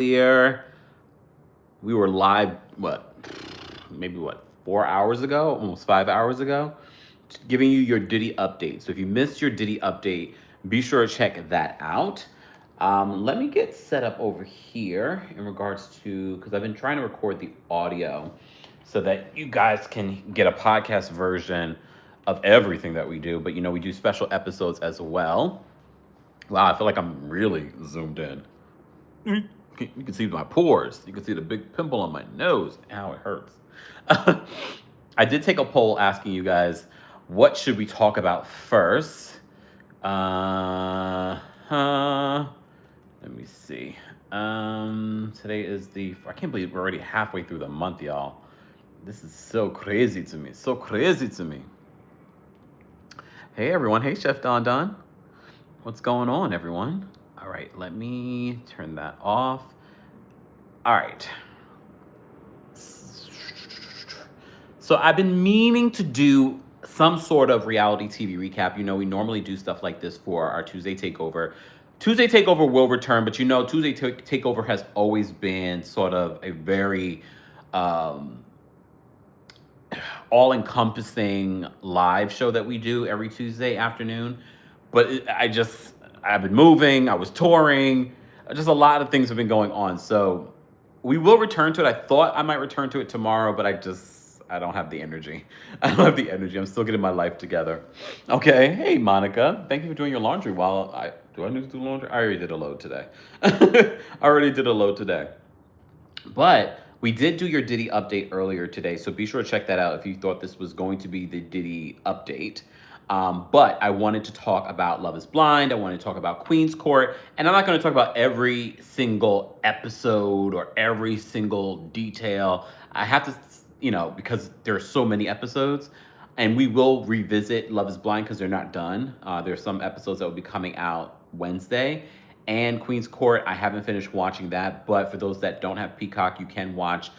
earlier. We were live, maybe 4 hours ago, almost 5 hours ago, giving you your Diddy update. So if you missed your Diddy update, be sure to check that out. Let me get set up over here in regards to, because I've been trying to record the audio so that you guys can get a podcast version of everything that we do. But we do special episodes as well. Wow, I feel like I'm really zoomed in. You can see my pores. You can see the big pimple on my nose. Ow, it hurts. I did take a poll asking you guys, what should we talk about first? Let me see. Today is I can't believe we're already halfway through the month, y'all. This is so crazy to me. So crazy to me. Hey, everyone. Hey, Chef Don Don. What's going on, everyone? All right, let me turn that off. All right. So I've been meaning to do some sort of reality TV recap. We normally do stuff like this for our Tuesday Takeover. Tuesday Takeover will return, but Tuesday Takeover has always been sort of a very all-encompassing live show that we do every Tuesday afternoon. But I've been moving, I was touring, just a lot of things have been going on. So we will return to it. I thought I might return to it tomorrow, but I don't have the energy. I don't have the energy. I'm still getting my life together. Okay. Hey, Monica. Thank you for doing your laundry do I need to do laundry? I already did a load today. But we did do your Diddy update earlier today, so be sure to check that out if you thought this was going to be the Diddy update. But I wanted to talk about Love is Blind. I wanted to talk about Queen's Court. And I'm not going to talk about every single episode or every single detail. I have to, because there are so many episodes. And we will revisit Love is Blind because they're not done. There's some episodes that will be coming out Wednesday. And Queen's Court, I haven't finished watching that. But for those that don't have Peacock, you can watch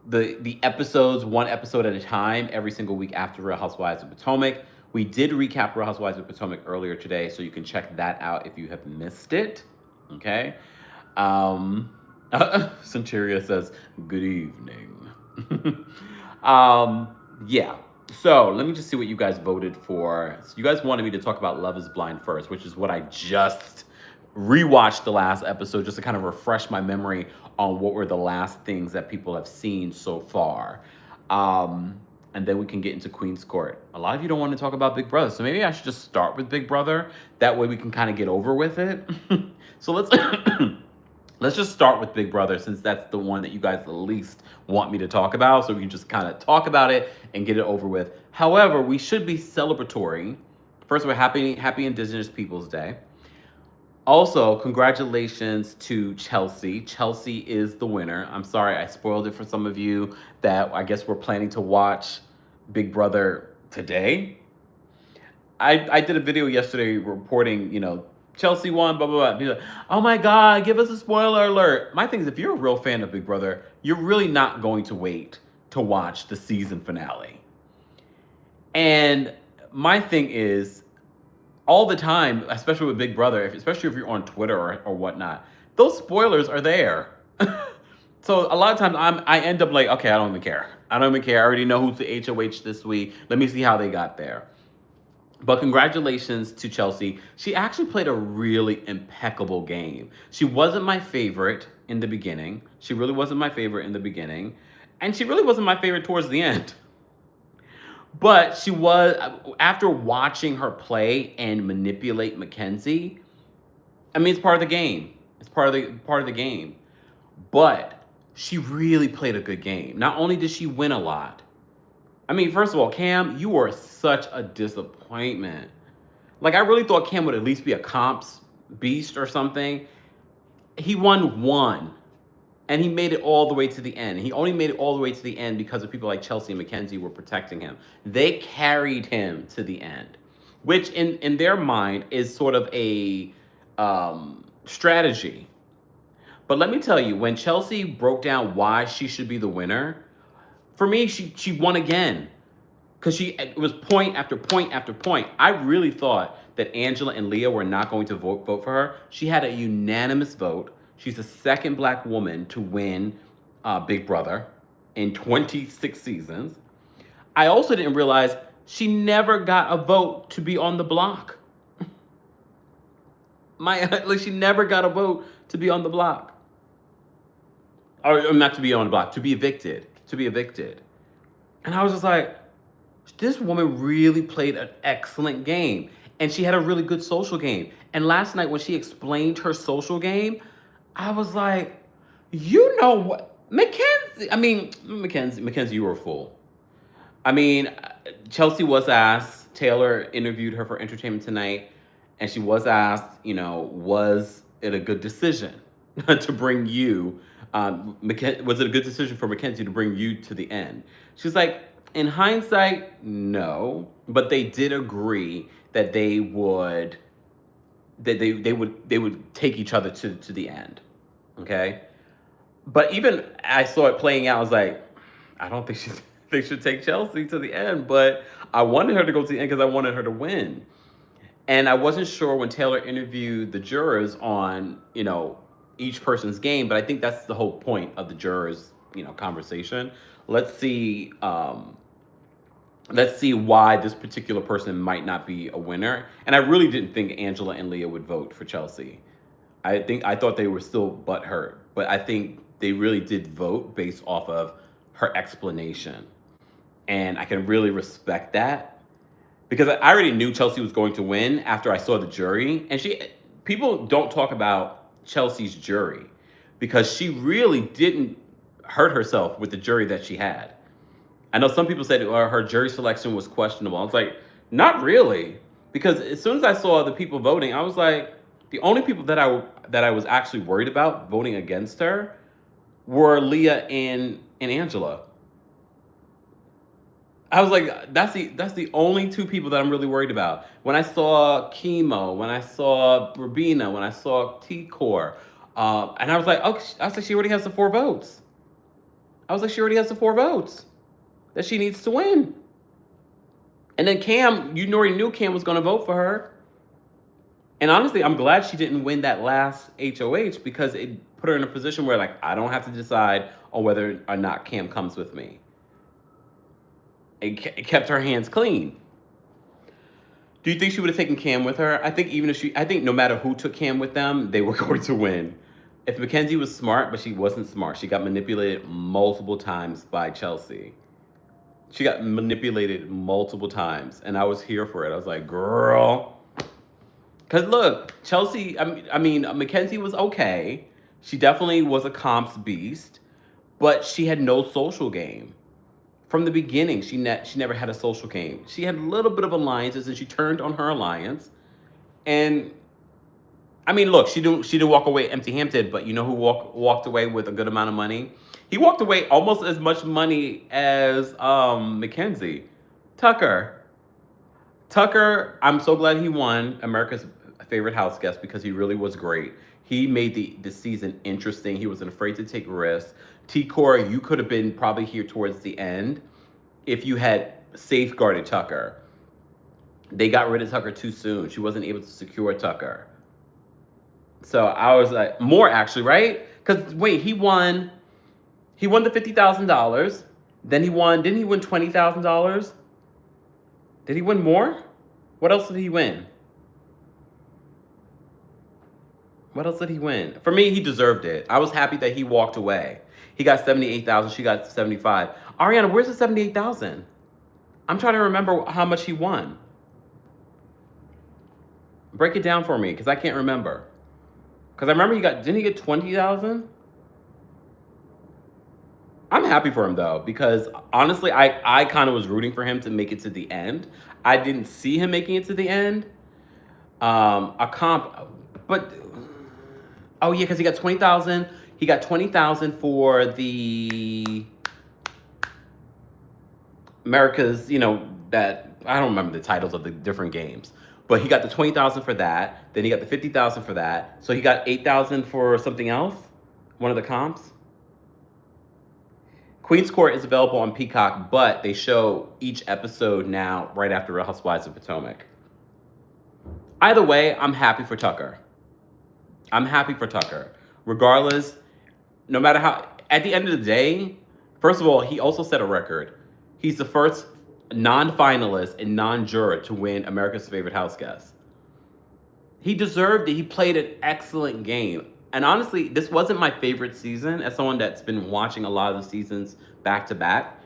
the episodes, one episode at a time, every single week after Real Housewives of Potomac. We did recap Real Housewives of Potomac earlier today, so you can check that out if you have missed it. Okay. Centuria says, good evening. Yeah. So let me just see what you guys voted for. So you guys wanted me to talk about Love is Blind first, which is what I just rewatched the last episode just to kind of refresh my memory on what were the last things that people have seen so far. And then we can get into Queen's Court. A lot of you don't want to talk about Big Brother, so maybe I should just start with Big Brother. That way we can kind of get over with it. So let's just start with Big Brother, since that's the one that you guys the least want me to talk about. So we can just kind of talk about it and get it over with. However, we should be celebratory. First of all, happy Indigenous Peoples Day. Also, congratulations to Chelsea. Chelsea is the winner. I'm sorry I spoiled it for some of you that I guess we're planning to watch Big Brother today. I did a video yesterday reporting, Chelsea won, blah, blah, blah. Be like, oh my God, give us a spoiler alert. My thing is, if you're a real fan of Big Brother, you're really not going to wait to watch the season finale. And my thing is, all the time, especially with Big Brother, especially if you're on Twitter or whatnot, those spoilers are there. So a lot of times I end up like, okay, I don't even care. I already know who's the HOH this week. Let me see how they got there. But congratulations to Chelsea. She actually played a really impeccable game. She wasn't my favorite in the beginning. And she really wasn't my favorite towards the end. But she was, after watching her play and manipulate Mackenzie, it's part of the game. It's part of the game. But she really played a good game. Not only did she win a lot. First of all, Cam, you were such a disappointment. Like, I really thought Cam would at least be a comps beast or something. He won one. And he made it all the way to the end. He only made it all the way to the end because of people like Chelsea and Mackenzie were protecting him. They carried him to the end, which in their mind is sort of a strategy. But let me tell you, when Chelsea broke down why she should be the winner, for me, she won again. Because it was point after point after point. I really thought that Angela and Leah were not going to vote for her. She had a unanimous vote. She's the second black woman to win Big Brother in 26 seasons. I also didn't realize she never got a vote to be on the block. She never got a vote to be on the block. Or not to be on the block, to be evicted. To be evicted. And I was just like, this woman really played an excellent game. And she had a really good social game. And last night when she explained her social game, I was like, you know what? Mackenzie, you were a fool. I mean, Chelsea was asked, Taylor interviewed her for Entertainment Tonight, and she was asked, was it a good decision to bring you, was it a good decision for Mackenzie to bring you to the end? She's like, in hindsight, no, but they did agree that they would take each other to the end, okay? But even I saw it playing out, I was like, I don't think they should take Chelsea to the end, but I wanted her to go to the end because I wanted her to win. And I wasn't sure when Taylor interviewed the jurors on, each person's game, but I think that's the whole point of the jurors, conversation. Let's see why this particular person might not be a winner. And I really didn't think Angela and Leah would vote for Chelsea. I thought they were still butthurt, but I think they really did vote based off of her explanation. And I can really respect that because I already knew Chelsea was going to win after I saw the jury. And people don't talk about Chelsea's jury because she really didn't hurt herself with the jury that she had. I know some people said her jury selection was questionable. I was like, not really. Because as soon as I saw the people voting, I was like, the only people that I was actually worried about voting against her were Leah and Angela. I was like, that's the only two people that I'm really worried about. When I saw CAMEO, when I saw Rabina, when I saw T-Core, and I was like, she already has the 4 votes. I was like, she already has the 4 votes that she needs to win. And then Cam, you already knew Cam was going to vote for her. And honestly, I'm glad she didn't win that last HOH because it put her in a position where, I don't have to decide on whether or not Cam comes with me. It kept her hands clean. Do you think she would have taken Cam with her? I think no matter who took Cam with them, they were going to win. If Mackenzie was smart, but she wasn't smart. She got manipulated multiple times by Chelsea. She got manipulated multiple times, and I was here for it. I was like, girl. Because look, Chelsea, Mackenzie was okay. She definitely was a comps beast, but she had no social game. From the beginning, she never had a social game. She had a little bit of alliances, and she turned on her alliance. And, look, she didn't walk away empty-handed, but you know who walked away with a good amount of money? He walked away almost as much money as Mackenzie. Tucker, I'm so glad he won America's Favorite House Guest because he really was great. He made the season interesting. He wasn't afraid to take risks. T-Core, you could have been probably here towards the end if you had safeguarded Tucker. They got rid of Tucker too soon. She wasn't able to secure Tucker. So I was like, more actually, right? Because wait, he won the $50,000. Then didn't he win $20,000? Did he win more? What else did he win? What else did he win? For me, he deserved it. I was happy that he walked away. He got $78,000. She got $75,000. Ariana, where's the $78,000? I'm trying to remember how much he won. Break it down for me, because I can't remember. Because I remember didn't he get $20,000? I'm happy for him though, because honestly, I kind of was rooting for him to make it to the end. I didn't see him making it to the end. Oh yeah, because he got $20,000. He got $20,000 for the America's, that I don't remember the titles of the different games, but he got the $20,000 for that. Then he got the $50,000 for that. So he got $8,000 for something else, one of the comps. Queen's Court is available on Peacock, but they show each episode now right after Real Housewives of Potomac. Either way, I'm happy for Tucker. Regardless, no matter how, at the end of the day, first of all, he also set a record. He's the first non-finalist and non-juror to win America's Favorite House Guest. He deserved it. He played an excellent game. And honestly, this wasn't my favorite season. As someone that's been watching a lot of the seasons back to back,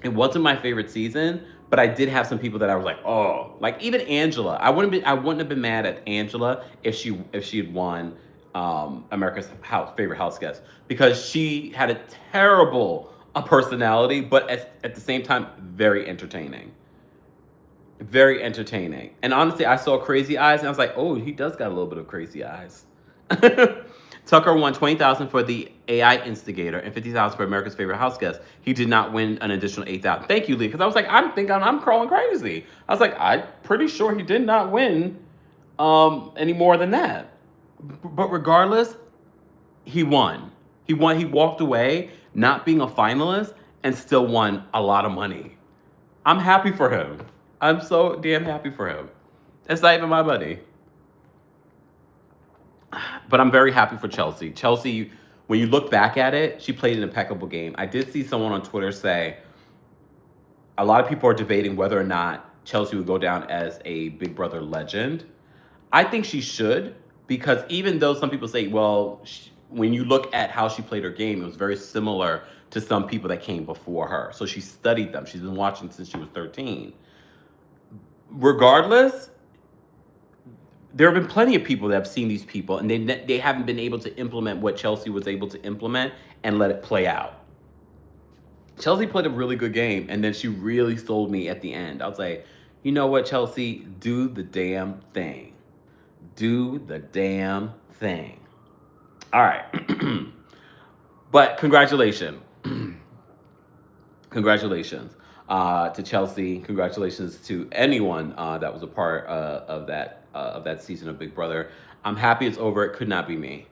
it wasn't my favorite season, but I did have some people that I was like, oh, like even Angela. I wouldn't have been mad at Angela if she had won America's Favorite House Guest, because she had a terrible personality, but at the same time, very entertaining. Very entertaining. And honestly, I saw Crazy Eyes and I was like, oh, he does got a little bit of crazy eyes. Tucker won $20,000 for the AI Instigator and $50,000 for America's Favorite House Guest. He did not win an additional $8,000. Thank you, Lee, because I was like, I'm crawling crazy. I was like, I'm pretty sure he did not win any more than that. But regardless, he won. He won. He walked away not being a finalist and still won a lot of money. I'm happy for him. I'm so damn happy for him. It's not even my money. But I'm very happy for Chelsea. Chelsea, when you look back at it, she played an impeccable game. I did see someone on Twitter say a lot of people are debating whether or not Chelsea would go down as a Big Brother legend. I think she should, because even though some people say, well, when you look at how she played her game, it was very similar to some people that came before her. So she studied them. She's been watching since she was 13. Regardless, there have been plenty of people that have seen these people and they haven't been able to implement what Chelsea was able to implement and let it play out. Chelsea played a really good game, and then she really sold me at the end. I was like, you know what, Chelsea? Do the damn thing. Do the damn thing. All right. But congratulations. Congratulations to Chelsea. Congratulations to anyone that was a part of that season of Big Brother. I'm happy it's over. It could not be me.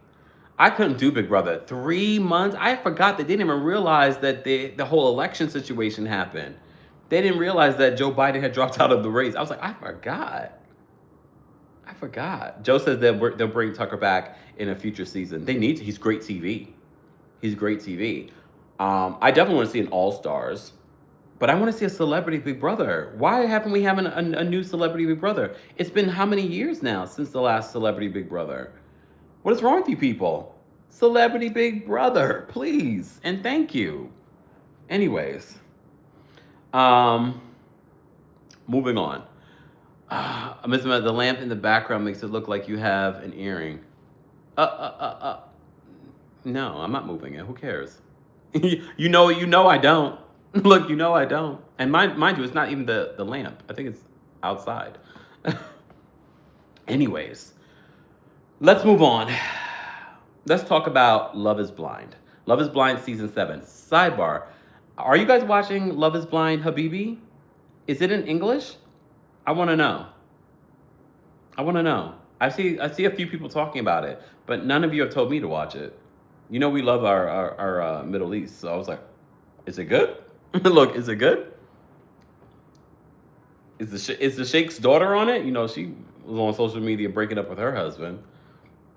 I couldn't do Big Brother. 3 months. I forgot they didn't even realize that the whole election situation happened. They didn't realize that Joe Biden had dropped out of the race. I was like, I forgot. Joe says they'll bring Tucker back in a future season. They need to. He's great TV. I definitely want to see an All-Stars, but I want to see a Celebrity Big Brother. Why haven't we having a new Celebrity Big Brother? It's been how many years now since the last Celebrity Big Brother? What is wrong with you people? Celebrity Big Brother, please, and thank you. Anyways, moving on. The lamp in the background makes it look like you have an earring. No, I'm not moving it. Who cares? you know I don't. Look, I don't. And mind you, it's not even the lamp. I think it's outside. Anyways, let's move on. Let's talk about Love is Blind. Love is Blind Season 7. Sidebar. Are you guys watching Love is Blind Habibi? Is it in English? I want to know. I see a few people talking about it, but none of you have told me to watch it. You know we love our Middle East, so I was like, is it good? Look, is it good? Is the Sheikh's daughter on it? You know, she was on social media breaking up with her husband.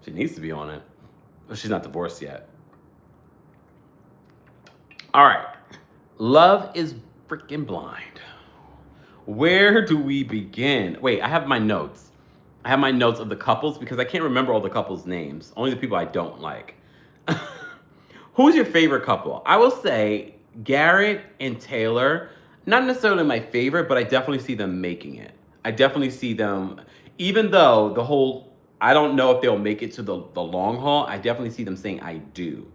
She needs to be on it. But she's not divorced yet. All right. Love is freaking blind. Where do we begin? Wait, I have my notes. I have my notes of the couples because I can't remember all the couples' names. Only the people I don't like. Who's your favorite couple? I will say Garrett and Taylor, not necessarily my favorite, but I definitely see them making it. I definitely see them, even though I don't know if they'll make it to the long haul, I definitely see them saying I do.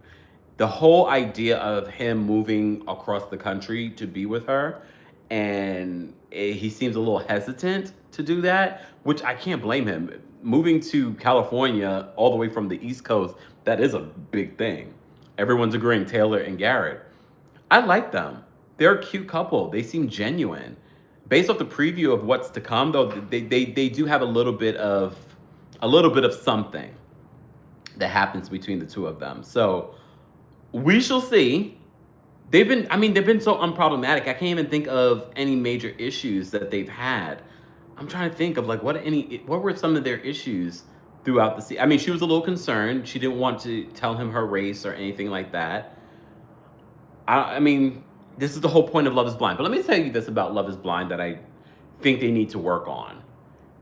The whole idea of him moving across the country to be with her, and he seems a little hesitant to do that, which I can't blame him. Moving to California all the way from the East Coast, that is a big thing. Everyone's agreeing, Taylor and Garrett. I like them. They're a cute couple. They seem genuine. Based off the preview of what's to come, though, they do have a little bit of something that happens between the two of them. So we shall see. They've been so unproblematic. I can't even think of any major issues that they've had. I'm trying to think of what were some of their issues throughout the season. I mean, she was a little concerned. She didn't want to tell him her race or anything like that. I mean, this is the whole point of Love is Blind. But let me tell you this about Love is Blind that I think they need to work on.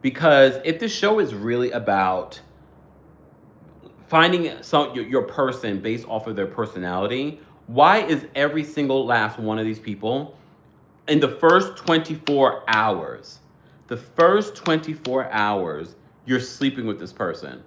Because if this show is really about finding your person based off of their personality, why is every single last one of these people in the first 24 hours, you're sleeping with this person?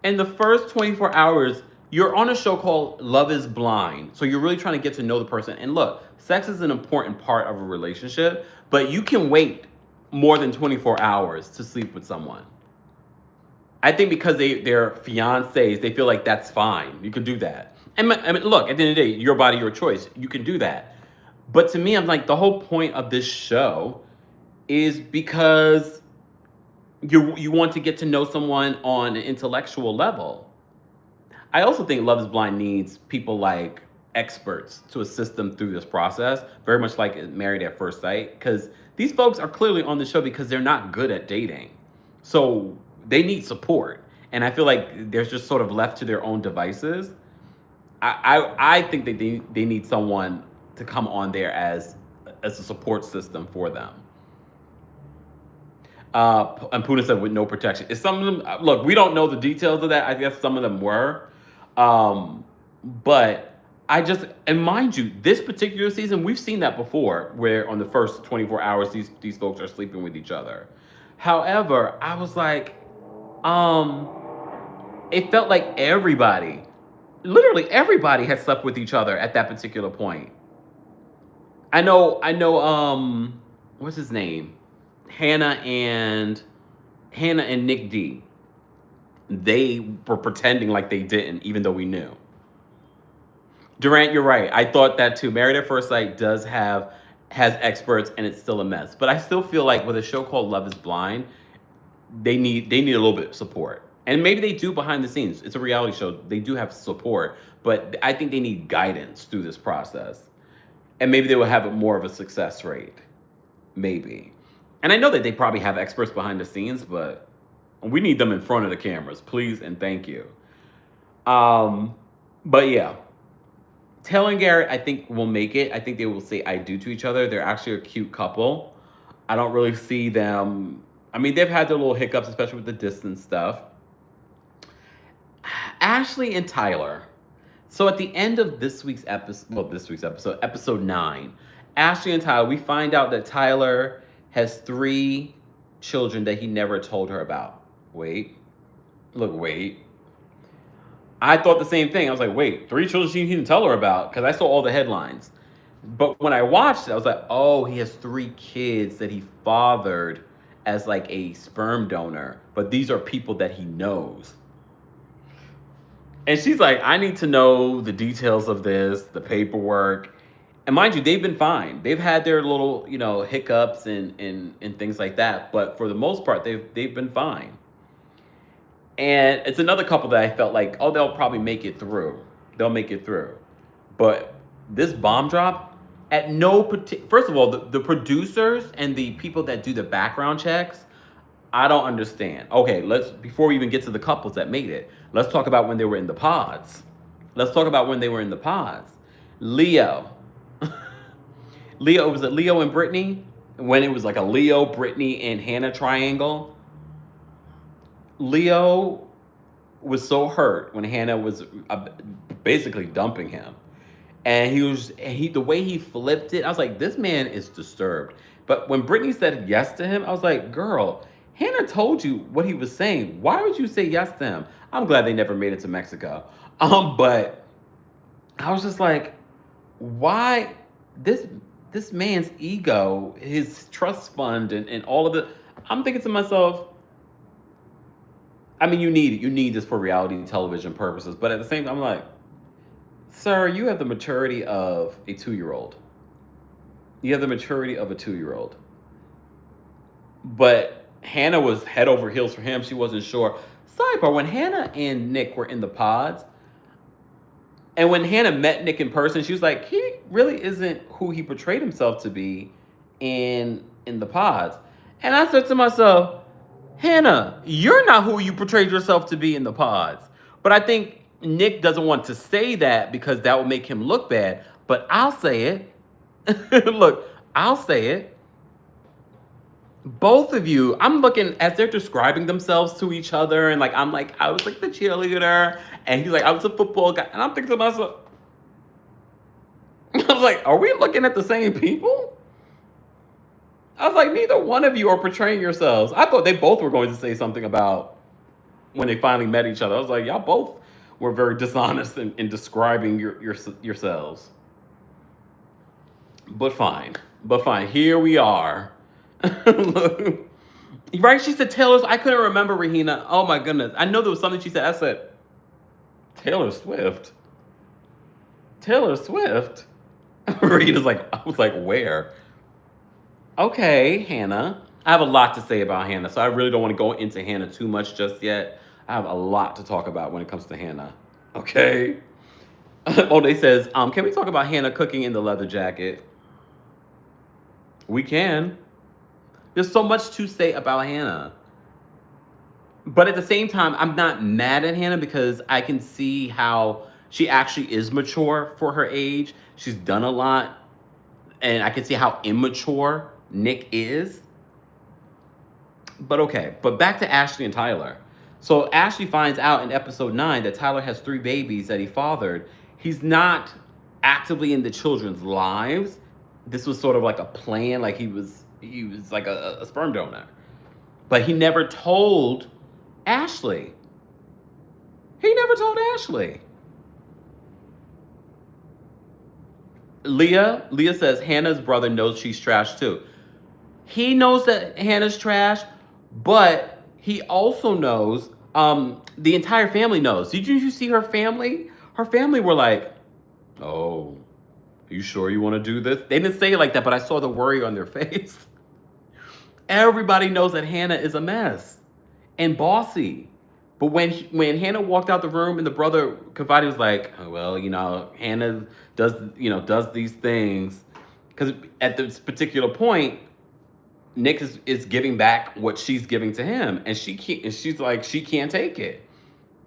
In the first 24 hours, you're on a show called Love is Blind. So you're really trying to get to know the person. And look, sex is an important part of a relationship, but you can wait more than 24 hours to sleep with someone. I think because they're fiancés, they feel like that's fine. You can do that. And I mean, look, at the end of the day, your body, your choice. You can do that. But to me, I'm like, the whole point of this show is because you want to get to know someone on an intellectual level. I also think Love is Blind needs people like experts to assist them through this process, very much like Married at First Sight, because these folks are clearly on the show because they're not good at dating. So they need support. And I feel like they're just sort of left to their own devices. I think that they need someone to come on there as a support system for them. And Puna said with no protection. Is some of them, look, we don't know the details of that. I guess some of them were. But I just, and mind you, this particular season, we've seen that before, where on the first 24 hours, these folks are sleeping with each other. However, I was like, it felt like literally everybody had slept with each other at that particular point. I know, what's his name? Hannah and Nick D. They were pretending like they didn't, even though we knew. Durant, you're right. I thought that too. Married at First Sight has experts, and it's still a mess. But I still feel like with a show called Love is Blind, they need a little bit of support. And maybe they do behind the scenes. It's a reality show. They do have support, but I think they need guidance through this process. And maybe they will have more of a success rate. Maybe. And I know that they probably have experts behind the scenes, but we need them in front of the cameras, please and thank you. But yeah, Taylor and Garrett, I think, will make it. I think they will say I do to each other. They're actually a cute couple. I don't really see them. I mean, they've had their little hiccups, especially with the distance stuff. Ashley and Tyler. So at the end of this week's episode, episode 9, Ashley and Tyler, we find out that Tyler has 3 children that he never told her about. Wait. I thought the same thing. I was like, wait, 3 children he didn't tell her about, because I saw all the headlines. But when I watched it, I was like, oh, he has 3 kids that he fathered as like a sperm donor, but these are people that he knows. And she's like, I need to know the details of this, the paperwork. And mind you, they've been fine. They've had their little, hiccups and things like that. But for the most part, they've been fine. And it's another couple that I felt like, oh, they'll probably make it through. But this bomb drop, at no particular... First of all, the producers and the people that do the background checks, I don't understand. Okay, before we even get to the couples that made it, let's talk about when they were in the pods. Leo. Was it Leo and Brittany? When it was like a Leo, Brittany, and Hannah triangle. Leo was so hurt when Hannah was basically dumping him. And the way he flipped it, I was like, this man is disturbed. But when Brittany said yes to him, I was like, girl, Hannah told you what he was saying. Why would you say yes to him? I'm glad they never made it to Mexico. But I was just like, why this man's ego, his trust fund, and all of it. I'm thinking to myself, I mean, you need this for reality television purposes. But at the same time, I'm like, sir, you have the maturity of a 2-year-old. But Hannah was head over heels for him. She wasn't sure. Sidebar, when Hannah and Nick were in the pods, and when Hannah met Nick in person, she was like, he really isn't who he portrayed himself to be in the pods. And I said to myself, Hannah, you're not who you portrayed yourself to be in the pods. But I think Nick doesn't want to say that because that will make him look bad. But I'll say it. Look, I'll say it. Both of you, I'm looking as they're describing themselves to each other, and like I'm like, I was like the cheerleader, and he's like, I was a football guy, and I'm thinking to myself, I was like, are we looking at the same people? I was like, neither one of you are portraying yourselves. I thought they both were going to say something about when they finally met each other. I was like, y'all both were very dishonest in describing yourselves. But fine. Here we are. Right? She said Taylor's. I couldn't remember Rahina. Oh my goodness. I know there was something she said. I said, Taylor Swift. Taylor Swift. Rahina's like, I was like, where? Okay, Hannah. I have a lot to say about Hannah, so I really don't want to go into Hannah too much just yet. I have a lot to talk about when it comes to Hannah. Okay? Monet says, can we talk about Hannah cooking in the leather jacket? We can. There's so much to say about Hannah. But at the same time, I'm not mad at Hannah because I can see how she actually is mature for her age. She's done a lot. And I can see how immature Nick is. But okay. But back to Ashley and Tyler. So Ashley finds out in episode 9 that Tyler has 3 babies that he fathered. He's not actively in the children's lives. This was sort of like a plan. Like he was like a sperm donor. But he never told Ashley. He never told Ashley. Leah says Hannah's brother knows she's trash too. He knows that Hannah's trash, but he also knows, the entire family knows. Did you see her family? Her family were like, oh, are you sure you want to do this? They didn't say it like that, but I saw the worry on their face. Everybody knows that Hannah is a mess and bossy. But when Hannah walked out the room and the brother confided, was like, oh, well, Hannah does these things. Because at this particular point, Nick is giving back what she's giving to him. And she's like, she can't take it.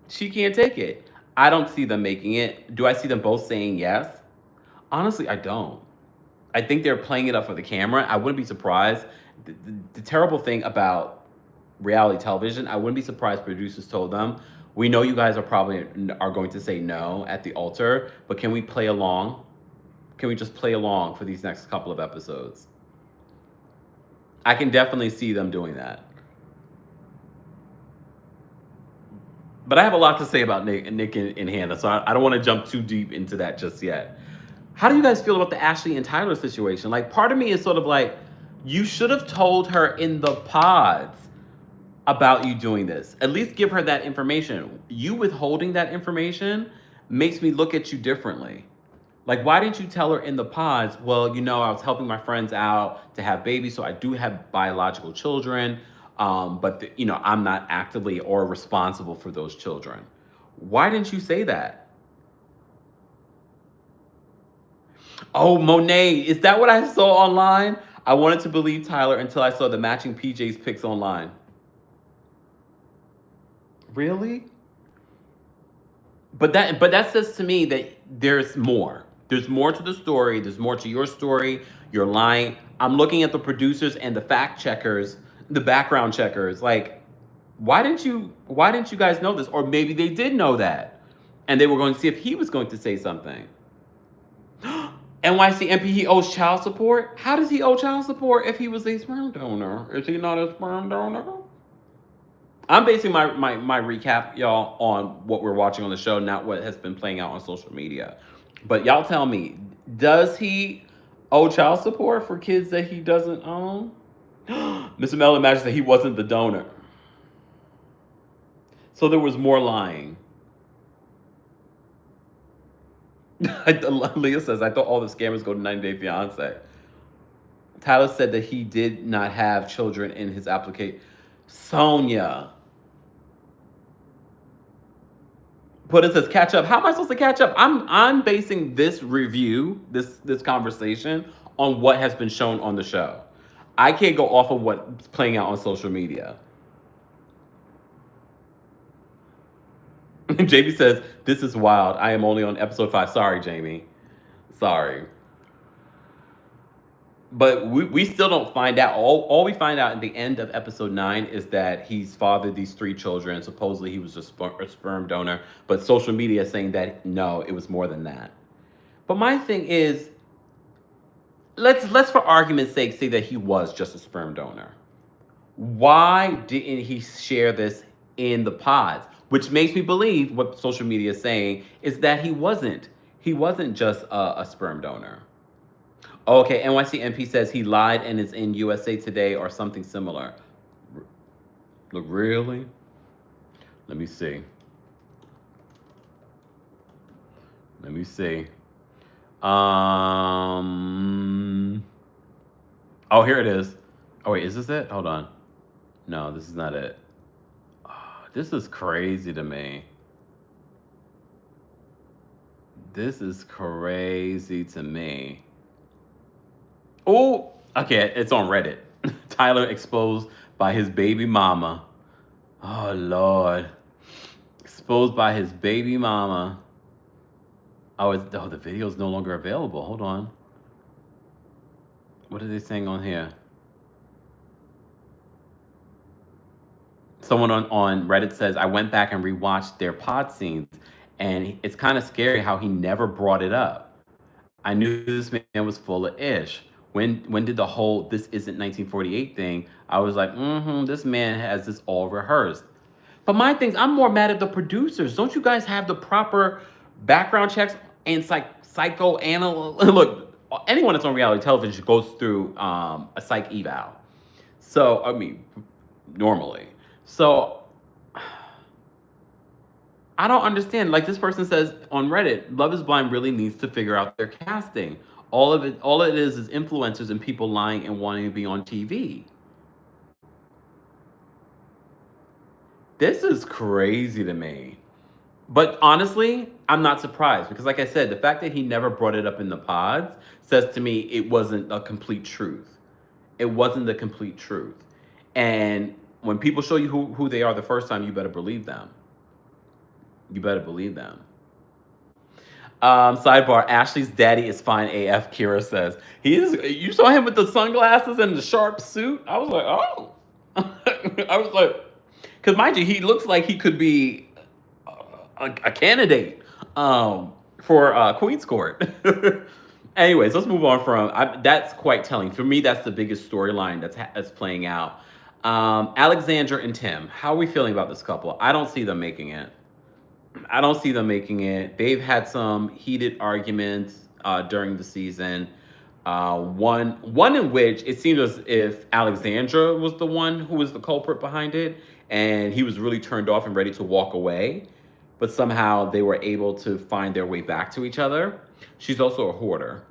She can't take it. I don't see them making it. Do I see them both saying yes? Honestly, I don't. I think they're playing it up for the camera. I wouldn't be surprised. The terrible thing about reality television, I wouldn't be surprised producers told them, we know you guys are going to say no at the altar, but can we play along? Can we just play along for these next couple of episodes? I can definitely see them doing that. But I have a lot to say about Nick and Hannah, so I don't want to jump too deep into that just yet. How do you guys feel about the Ashley and Tyler situation? Like, part of me is sort of like, you should have told her in the pods about you doing this. At least give her that information. You withholding that information makes me look at you differently. Like, why didn't you tell her in the pods, well, I was helping my friends out to have babies, so I do have biological children, but I'm not actively or responsible for those children. Why didn't you say that? Oh, Monet, is that what I saw online? I wanted to believe Tyler until I saw the matching PJs pics online. Really? But that says to me that there's more. There's more to the story. There's more to your story. You're lying. I'm looking at the producers and the fact checkers, the background checkers. Like, why didn't you guys know this? Or maybe they did know that, and they were going to see if he was going to say something. NYC he owes child support? How does he owe child support if he was a sperm donor? Is he not a sperm donor? I'm basing my recap, y'all, on what we're watching on the show, not what has been playing out on social media. But y'all tell me, does he owe child support for kids that he doesn't own? Mr. Mel imagines that he wasn't the donor. So there was more lying. Leah says, I thought all the scammers go to 90 Day Fiance. Tyler said that he did not have children in his application. Sonia. But it says catch up. How am I supposed to catch up? I'm basing this review, this conversation, on what has been shown on the show. I can't go off of what's playing out on social media. Jamie says, "This is wild. I am only on episode 5. Sorry, Jamie. Sorry." But we still don't find out. All we find out at the end of episode 9 is that he's fathered these 3 children. Supposedly he was a sperm donor, but social media is saying that no, it was more than that. But my thing is, let's for argument's sake say that he was just a sperm donor. Why didn't he share this in the pods? Which makes me believe what social media is saying is that he wasn't just a sperm donor. Okay, NYC says he lied and is in USA Today or something similar. Look, really? Let me see. Oh, here it is. Oh, wait, is this it? Hold on. No, this is not it. Oh, this is crazy to me. Oh, okay, it's on Reddit. Tyler exposed by his baby mama. Oh, Lord. Exposed by his baby mama. Oh, the video is no longer available. Hold on. What are they saying on here? Someone on Reddit says, I went back and rewatched their pod scenes, and it's kind of scary how he never brought it up. I knew this man was full of ish. When did the whole "this isn't 1948" thing? I was like, this man has this all rehearsed. But my thing is, I'm more mad at the producers. Don't you guys have the proper background checks and psychoanalysis? Look, anyone that's on reality television goes through a psych eval. So, I mean, normally. So, I don't understand. Like this person says on Reddit, Love is Blind really needs to figure out their casting. All it is influencers and people lying and wanting to be on TV. This is crazy to me. But honestly, I'm not surprised because like I said, the fact that he never brought it up in the pods says to me it wasn't a complete truth. It wasn't the complete truth. And when people show you who they are the first time, you better believe them. Sidebar, Ashley's daddy is fine AF, Kira says. You saw him with the sunglasses and the sharp suit? I was like, oh. I was like, because mind you, he looks like he could be a candidate for Queen's Court. Anyways, let's move on from, that's quite telling. For me, that's the biggest storyline that's playing out. Alexandra and Tim, how are we feeling about this couple? I don't see them making it. They've had some heated arguments during the season. One in which it seemed as if Alexandra was the one who was the culprit behind it, and he was really turned off and ready to walk away. But somehow they were able to find their way back to each other. She's also a hoarder.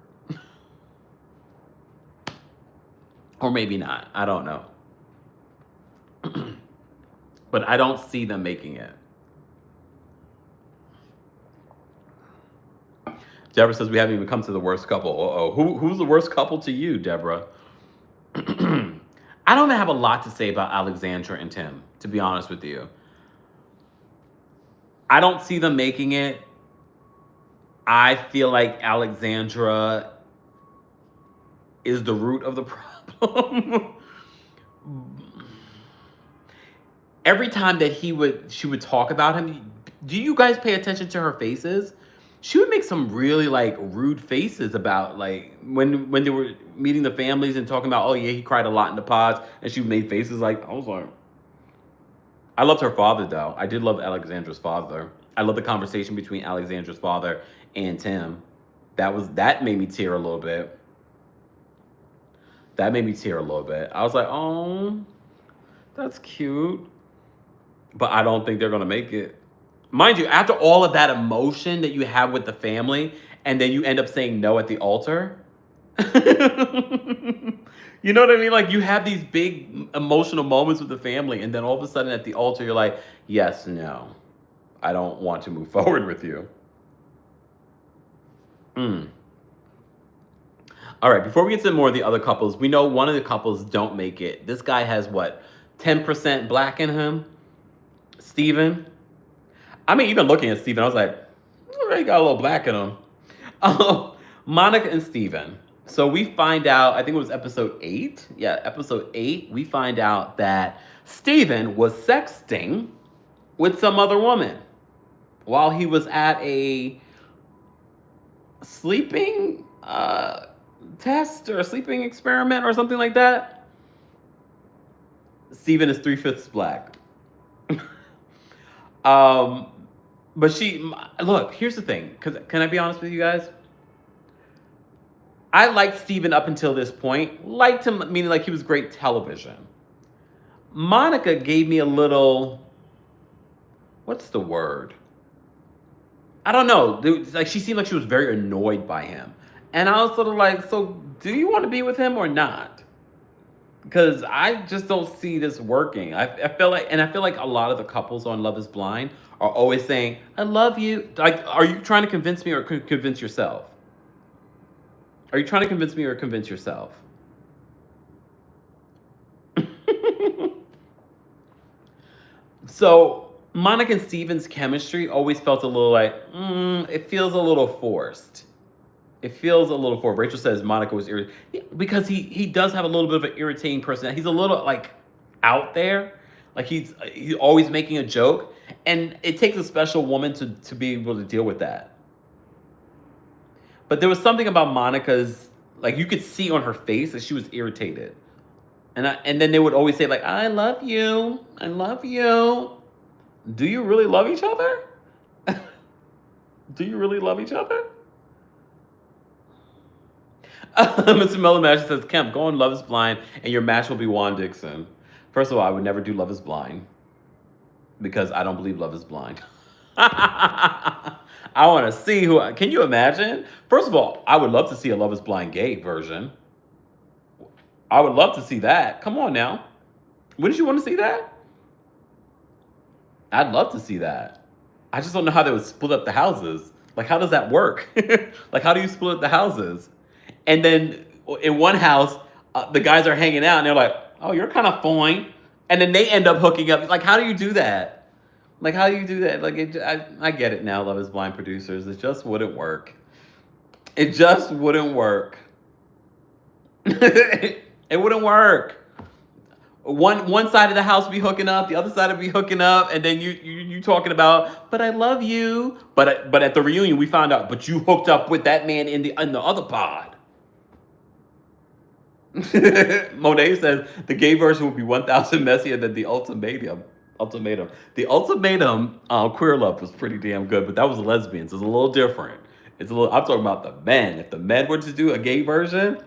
Or maybe not. I don't know. But I don't see them making it. Deborah says we haven't even come to the worst couple. Uh-oh. Who's the worst couple to you, Deborah? I don't have a lot to say about Alexandra and Tim, to be honest with you. I don't see them making it. I feel like Alexandra is the root of the problem. Every time that she would talk about him, do you guys pay attention to her faces? She would make some really like rude faces about like when they were meeting the families and talking about, oh yeah, he cried a lot in the pods, and she made faces like, I was like, I loved her father though. I did love Alexandra's father. I love the conversation between Alexandra's father and Tim. That made me tear a little bit. I was like, oh, that's cute. But I don't think they're gonna make it. Mind you, after all of that emotion that you have with the family, and then you end up saying no at the altar. You know what I mean? Like you have these big emotional moments with the family, and then all of a sudden at the altar, you're like, yes, no, I don't want to move forward with you. All right, before we get to more of the other couples, we know one of the couples don't make it. This guy has what, 10% black in him? Steven? I mean, even looking at Steven, I was like, oh, he got a little black in him. Um, Monica and Steven. So we find out, I think it was episode 8. Yeah, episode 8. We find out that Steven was sexting with some other woman while he was at a sleeping test or a sleeping experiment or something like that. Steven is 3/5 black. um, but look, here's the thing. Can I be honest with you guys? I liked Steven up until this point. Liked him, meaning like he was great television. Monica gave me a little, what's the word? I don't know. Like she seemed like she was very annoyed by him. And I was sort of like, so do you want to be with him or not? Because I just don't see this working. I feel like a lot of the couples on Love is Blind are always saying, I love you. Like, are you trying to convince me or convince yourself? Are you trying to convince me or convince yourself? So Monica and Steven's chemistry always felt a little like, it feels a little forced. It feels a little forced. Rachel says Monica was irritating because he does have a little bit of an irritating personality. He's a little like out there, like he's always making a joke, and it takes a special woman to be able to deal with that. But there was something about Monica's, like you could see on her face that she was irritated. And then they would always say like, I love you. I love you. Do you really love each other? Do you really love each other? Mr. Melamash says, Kemp, go on Love is Blind and your match will be Juan Dixon. First of all, I would never do Love is Blind because I don't believe Love is Blind. I want to see can you imagine? First of all, I would love to see a Love is Blind gay version. I would love to see that. Come on now. Wouldn't you want to see that? I'd love to see that. I just don't know how they would split up the houses. Like, how does that work? Like, how do you split up the houses? And then in one house, the guys are hanging out and they're like, oh, you're kind of fine. And then they end up hooking up. Like, how do you do that? Like, how do you do that? Like, I get it now, Love is Blind producers. It just wouldn't work. It just wouldn't work. It wouldn't work. One side of the house be hooking up, the other side would be hooking up, and then you talking about, but I love you. But at the reunion we found out, but you hooked up with that man in the other pod. Monet says the gay version would be 1,000 messier than the ultimatum. The ultimatum queer love was pretty damn good, but that was lesbians. It's a little different. I'm talking about the men. If the men were to do a gay version,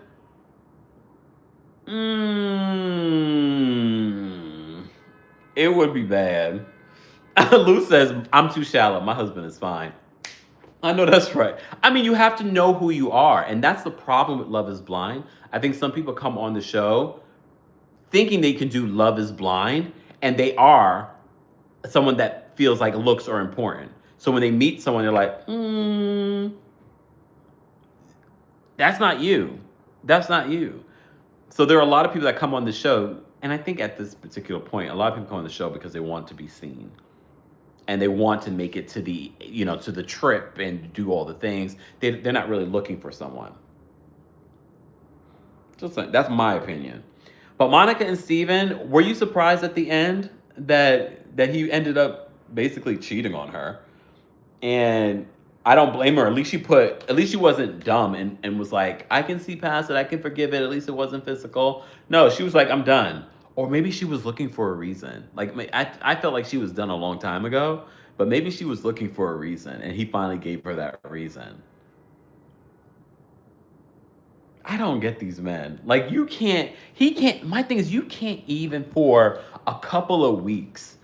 it would be bad. Lou says, I'm too shallow. My husband is fine. I know that's right. I mean, you have to know who you are. And that's the problem with Love is Blind. I think some people come on the show thinking they can do Love is Blind, and they are someone that feels like looks are important. So when they meet someone, they're like, that's not you. That's not you. So there are a lot of people that come on the show, and I think at this particular point, a lot of people come on the show because they want to be seen. And they want to make it to the, to the trip and do all the things. They're not really looking for someone. Just like, that's my opinion. But Monica and Steven, were you surprised at the end that he ended up basically cheating on her? And I don't blame her. At least she wasn't dumb and was like, I can see past it. I can forgive it. At least it wasn't physical. No, she was like, I'm done. Or maybe she was looking for a reason. Like, I felt like she was done a long time ago, but maybe she was looking for a reason, and he finally gave her that reason. I don't get these men. Like, my thing is, you can't even for a couple of weeks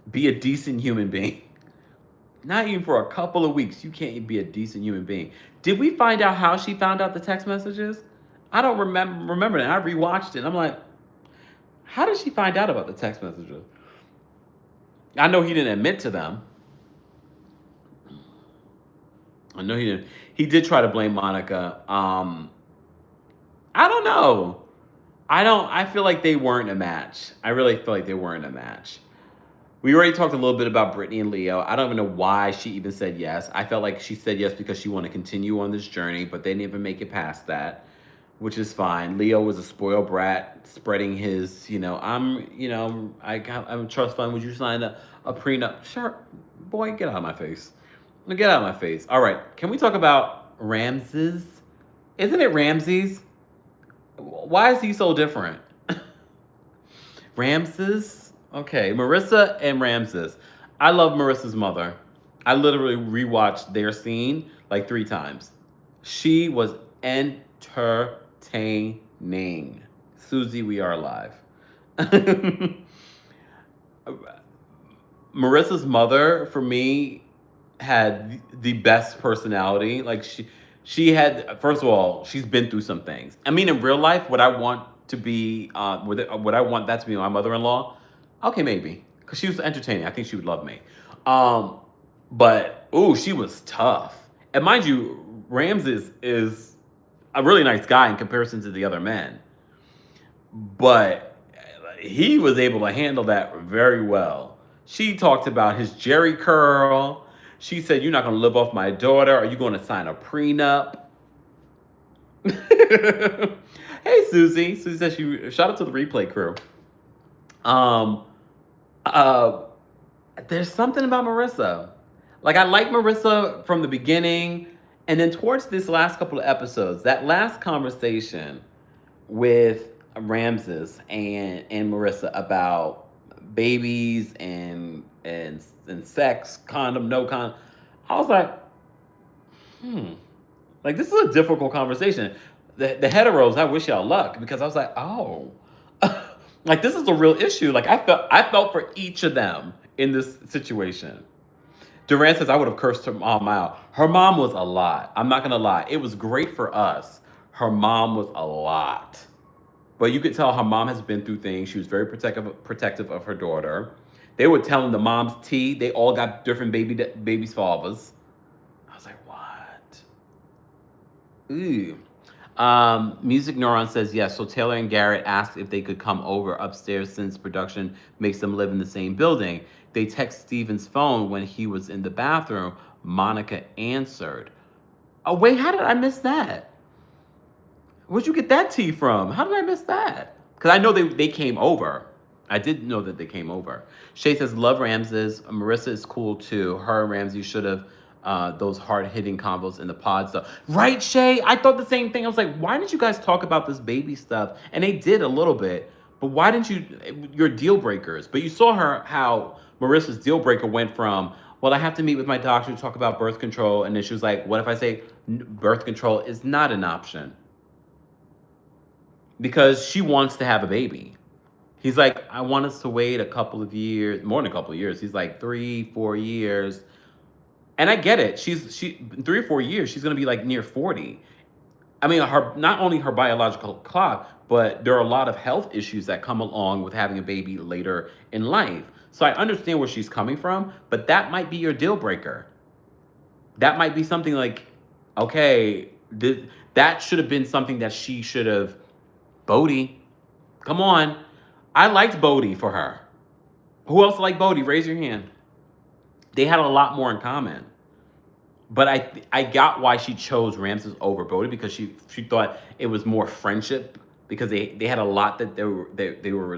be a decent human being. Not even for a couple of weeks, you can't be a decent human being. Did we find out how she found out the text messages? I don't remember that. I rewatched it. I'm like, how did she find out about the text messages? I know he didn't admit to them. I know he didn't. He did try to blame Monica. I don't know. I feel like they weren't a match. I really feel like they weren't a match. We already talked a little bit about Brittany and Leo. I don't even know why she even said yes. I felt like she said yes because she wanted to continue on this journey, but they didn't even make it past that, which is fine. Leo was a spoiled brat, spreading his, I'm a trust fund. Would you sign a prenup? Sure, boy, get out of my face. Get out of my face. All right, can we talk about Ramses? Isn't it Ramses? Why is he so different? Ramses? Okay, Marissa and Ramses. I love Marissa's mother. I literally rewatched their scene like 3 times. She was entertaining. Susie, we are alive. Marissa's mother, for me, had the best personality. Like she had, first of all, she's been through some things. I mean, in real life, would I want to be, would I want that to be my mother-in-law? Okay, maybe, because she was entertaining. I think she would love me. But ooh, she was tough. And mind you, Ramses is a really nice guy in comparison to the other men, but he was able to handle that very well. She talked about his Jerry curl. She said, "You're not going to live off my daughter. Are you going to sign a prenup?" Hey, Susie. Susie said shout out to the replay crew. There's something about Marissa. Like, I like Marissa from the beginning, and then towards this last couple of episodes, that last conversation with Ramses and Marissa about babies and sex, condom, no condom. I was like, like, this is a difficult conversation. The heteros, I wish y'all luck, because I was like, oh, like, this is a real issue. Like, I felt for each of them in this situation. Durant says, I would have cursed her mom out. Her mom was a lot. I'm not gonna lie. It was great for us. Her mom was a lot. But you could tell her mom has been through things. She was very protective of her daughter. They were telling the mom's tea. They all got different babies' fathers. I was like, what? Ooh. Music Neuron says yes. So Taylor and Garrett asked if they could come over upstairs since production makes them live in the same building. They text Steven's phone when he was in the bathroom. Monica answered. Oh, wait, how did I miss that? Where'd you get that tea from? How did I miss that? Because I know they came over. I did know that they came over. Shay says, love Ramses. Marissa is cool too. Her and Ramsey should have those hard-hitting combos in the pod stuff. Right, Shay? I thought the same thing. I was like, why didn't you guys talk about this baby stuff? And they did a little bit. But why didn't you, your deal breakers? But you saw how Marissa's deal breaker went from, well, I have to meet with my doctor to talk about birth control. And then she was like, what if I say birth control is not an option? Because she wants to have a baby. He's like, I want us to wait a couple of years, more than a couple of years. He's like 3-4 years. And I get it. She 3 or 4 years, she's gonna be like near 40. I mean, not only her biological clock, but there are a lot of health issues that come along with having a baby later in life. So I understand where she's coming from, but that might be your deal breaker. That might be something like, okay, that should have been something that she should have. Bodhi, come on. I liked Bodhi for her. Who else liked Bodhi? Raise your hand. They had a lot more in common. But I got why she chose Ramses over Bodhi, because she thought it was more friendship, because they had a lot that they were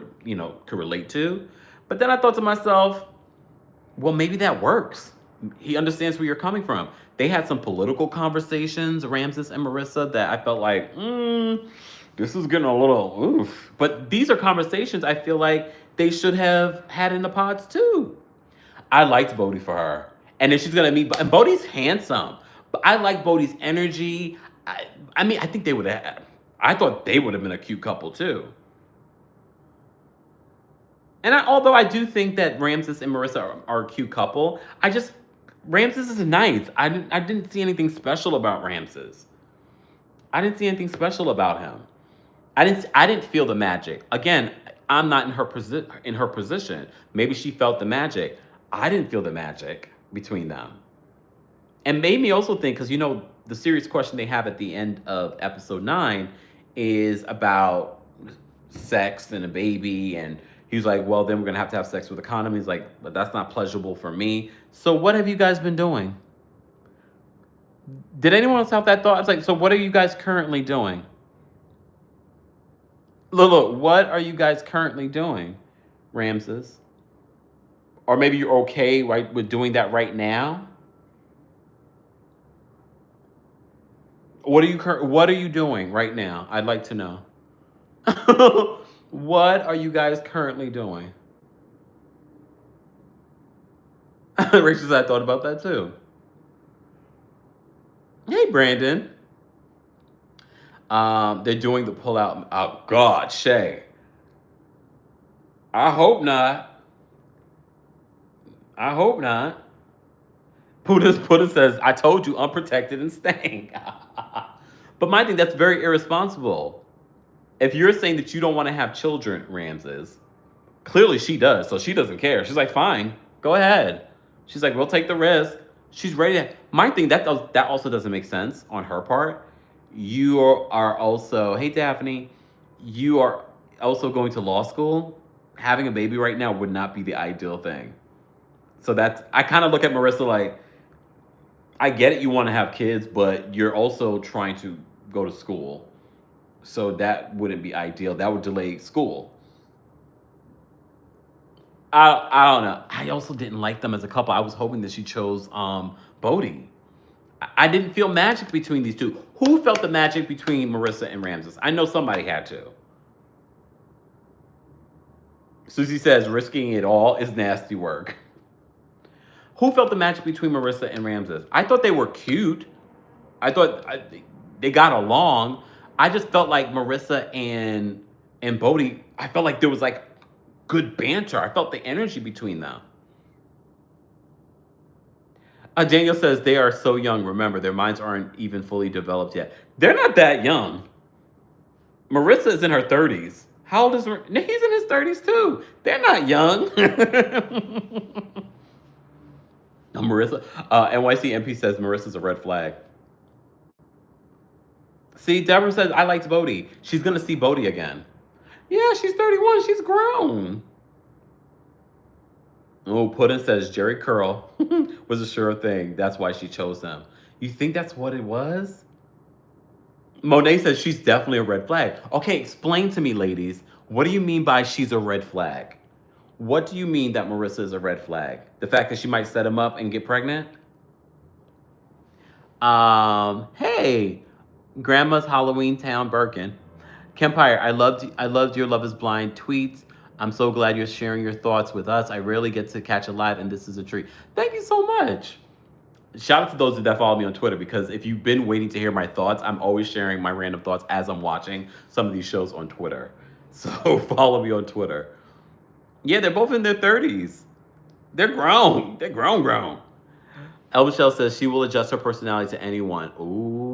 could relate to. But then I thought to myself, well, maybe that works. He understands where you're coming from. They had some political conversations, Ramses and Marissa, that I felt like, this is getting a little oof. But these are conversations I feel like they should have had in the pods too. I liked Bodhi for her. And then she's going to meet, and Bodhi's handsome. But I like Bodhi's energy. I mean, I think they would have, I thought they would have been a cute couple too. And although I do think that Ramses and Marissa are a cute couple, Ramses is nice. I didn't see anything special about Ramses. I didn't see anything special about him. I didn't feel the magic. Again, I'm not in her position. Maybe she felt the magic. I didn't feel the magic between them. And made me also think, because the serious question they have at the end of episode 9 is about sex and a baby, and He's like, well, then we're going to have sex with a condom. He's like, but that's not pleasurable for me. So what have you guys been doing? Did anyone else have that thought? It's like, so what are you guys currently doing? Look, what are you guys currently doing, Ramses? Or maybe you're okay, right, with doing that right now? What are you doing right now? I'd like to know. What are you guys currently doing? Rachel said, I thought about that too. Hey, Brandon. They're doing the pull out. Oh, God, Shay. I hope not. I hope not. Puda says, I told you, unprotected and staying. But my thing, that's very irresponsible. If you're saying that you don't want to have children, Ramses, clearly she does. So she doesn't care. She's like, fine, go ahead. She's like, we'll take the risk. She's ready to. My thing, that also doesn't make sense on her part. You are also, hey, Daphne, you are also going to law school. Having a baby right now would not be the ideal thing. So I kind of look at Marissa like, I get it, you want to have kids, but you're also trying to go to school. So that wouldn't be ideal. That would delay school. I don't know. I also didn't like them as a couple. I was hoping that she chose Bodhi. I didn't feel magic between these two. Who felt the magic between Marissa and Ramses? I know somebody had to. Susie says, risking it all is nasty work. Who felt the magic between Marissa and Ramses? I thought they were cute. I thought they got along. I just felt like Marissa and Bodhi, I felt like there was like good banter. I felt the energy between them. Daniel says they are so young. Remember, their minds aren't even fully developed yet. They're not that young. Marissa is in her 30s. How old is He's in his 30s too. They're not young. Marissa, NYC MP says Marissa's a red flag. See, Deborah says, I liked Bodhi. She's going to see Bodhi again. Yeah, she's 31. She's grown. Oh, Puddin says Jerry Curl was a sure thing. That's why she chose him. You think that's what it was? Monet says she's definitely a red flag. Okay, explain to me, ladies. What do you mean by she's a red flag? What do you mean that Marissa is a red flag? The fact that she might set him up and get pregnant? Hey, Grandma's Halloween Town Birkin. Kempire, I loved your Love is Blind tweets. I'm so glad you're sharing your thoughts with us. I rarely get to catch a live, and this is a treat. Thank you so much. Shout out to those that follow me on Twitter, because if you've been waiting to hear my thoughts, I'm always sharing my random thoughts as I'm watching some of these shows on Twitter. So follow me on Twitter. Yeah, they're both in their 30s. They're grown. They're grown. El Michelle says she will adjust her personality to anyone. Ooh.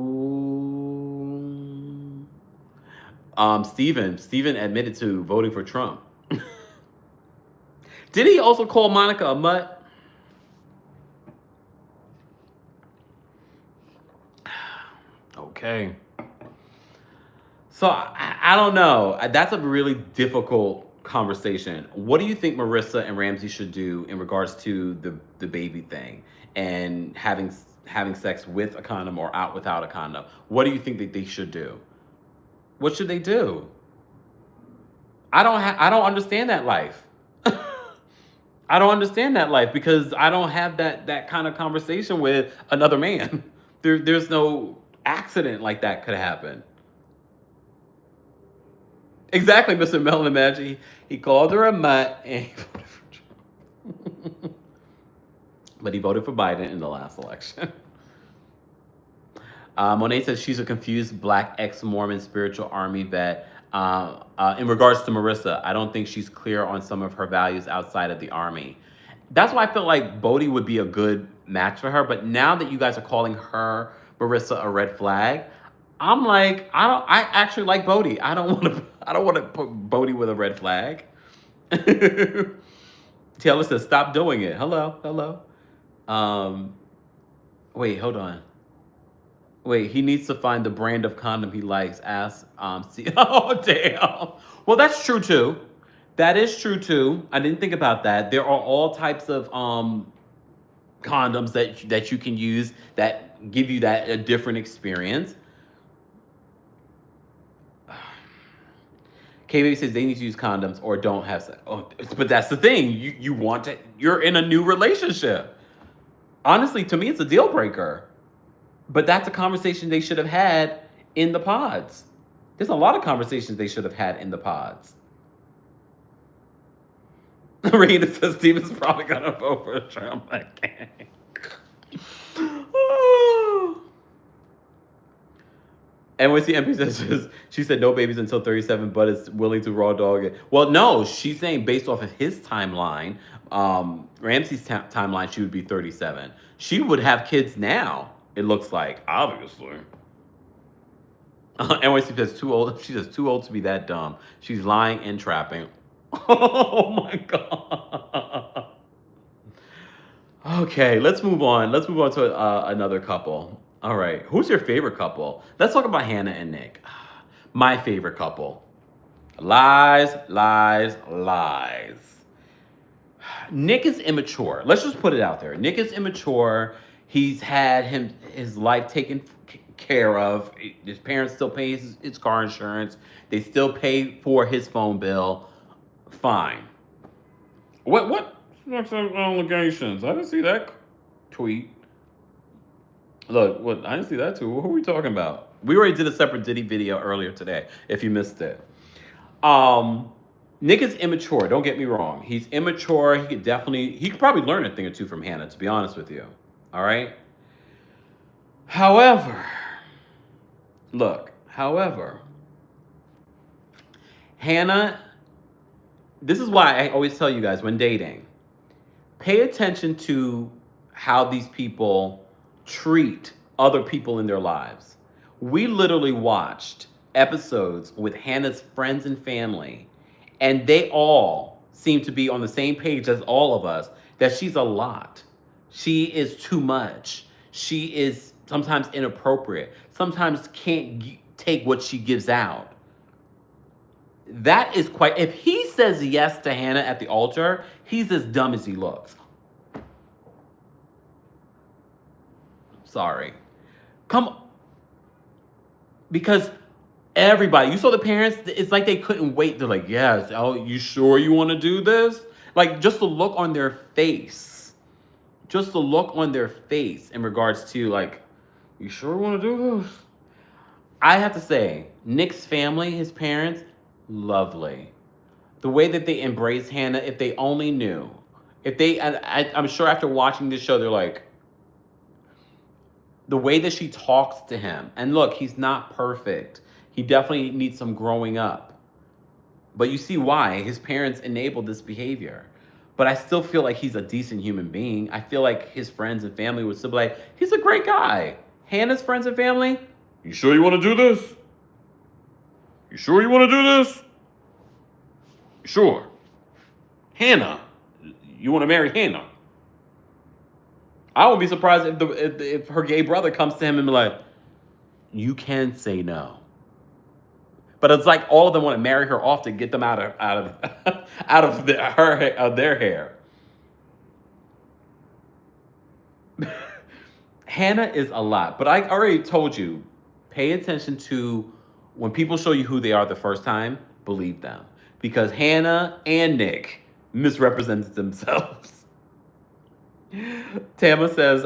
Steven admitted to voting for Trump. Did he also call Monica a mutt? Okay. So I don't know. That's a really difficult conversation. What do you think Marissa and Ramsey should do in regards to the baby thing and having sex with a condom or out without a condom? What do you think that they should do? What should they do? I don't understand that life. I don't understand that life because I don't have that kind of conversation with another man. There's no accident like that could happen. Exactly, Mr. Melon Magic. He called her a mutt and he voted for Trump. But he voted for Biden in the last election. Monet says she's a confused Black ex-Mormon spiritual army vet. In regards to Marissa, I don't think she's clear on some of her values outside of the army. That's why I feel like Bodhi would be a good match for her. But now that you guys are calling her, Marissa, a red flag, I'm like, I actually like Bodhi. I don't want to put Bodhi with a red flag. Taylor says, stop doing it. Hello. Wait, hold on. Wait, he needs to find the brand of condom he likes. Ask, see. Oh, damn. Well, that's true too. That is true too. I didn't think about that. There are all types of condoms that you can use that give you that a different experience. KB says they need to use condoms or don't have sex. Oh, but that's the thing. You want to. You're in a new relationship. Honestly, to me, it's a deal breaker. But that's a conversation they should have had in the pods. There's a lot of conversations they should have had in the pods. Rita says Steven's probably gonna vote for Trump again. And when MP says she said no babies until 37, but is willing to raw dog it. Well, no, she's saying based off of his timeline, Ramses' timeline, she would be 37. She would have kids now. It looks like, obviously. NYC says too old. She says too old to be that dumb. She's lying and trapping. Oh my god. Okay, let's move on. Let's move on to another couple. All right, who's your favorite couple? Let's talk about Hannah and Nick. My favorite couple. Lies, lies, lies. Nick is immature. Let's just put it out there. Nick is immature. He's had his life taken care of. His parents still pay his car insurance. They still pay for his phone bill. Fine. What allegations? I didn't see that tweet. Look, what I didn't see that too. Who are we talking about? We already did a separate Diddy video earlier today, if you missed it. Nick is immature, don't get me wrong. He's immature. He could probably learn a thing or two from Hannah, to be honest with you. All right? However, Hannah, this is why I always tell you guys when dating, pay attention to how these people treat other people in their lives. We literally watched episodes with Hannah's friends and family, and they all seem to be on the same page as all of us, that she's a lot. She is too much. She is sometimes inappropriate. Sometimes can't take what she gives out. That is quite... If he says yes to Hannah at the altar, he's as dumb as he looks. Sorry. Come... Because everybody... You saw the parents? It's like they couldn't wait. They're like, yes, oh, you sure you want to do this? Like, just the look on their face. Just the look on their face in regards to, like, you sure want to do this? I have to say, Nick's family, his parents... lovely. The way that they embrace Hannah, if they only knew. If they, I'm sure after watching this show, they're like, the way that she talks to him. And look, he's not perfect. He definitely needs some growing up. But you see why. His parents enabled this behavior. But I still feel like he's a decent human being. I feel like his friends and family would still be like, he's a great guy. Hannah's friends and family, you sure you want to do this? You sure you want to do this? Sure. Hannah, you want to marry Hannah? I won't be surprised if her gay brother comes to him and be like, you can say no. But it's like all of them want to marry her off to get them out of their hair. Hannah is a lot, but I already told you, pay attention to when people show you who they are the first time, believe them. Because Hannah and Nick misrepresented themselves. Tama says,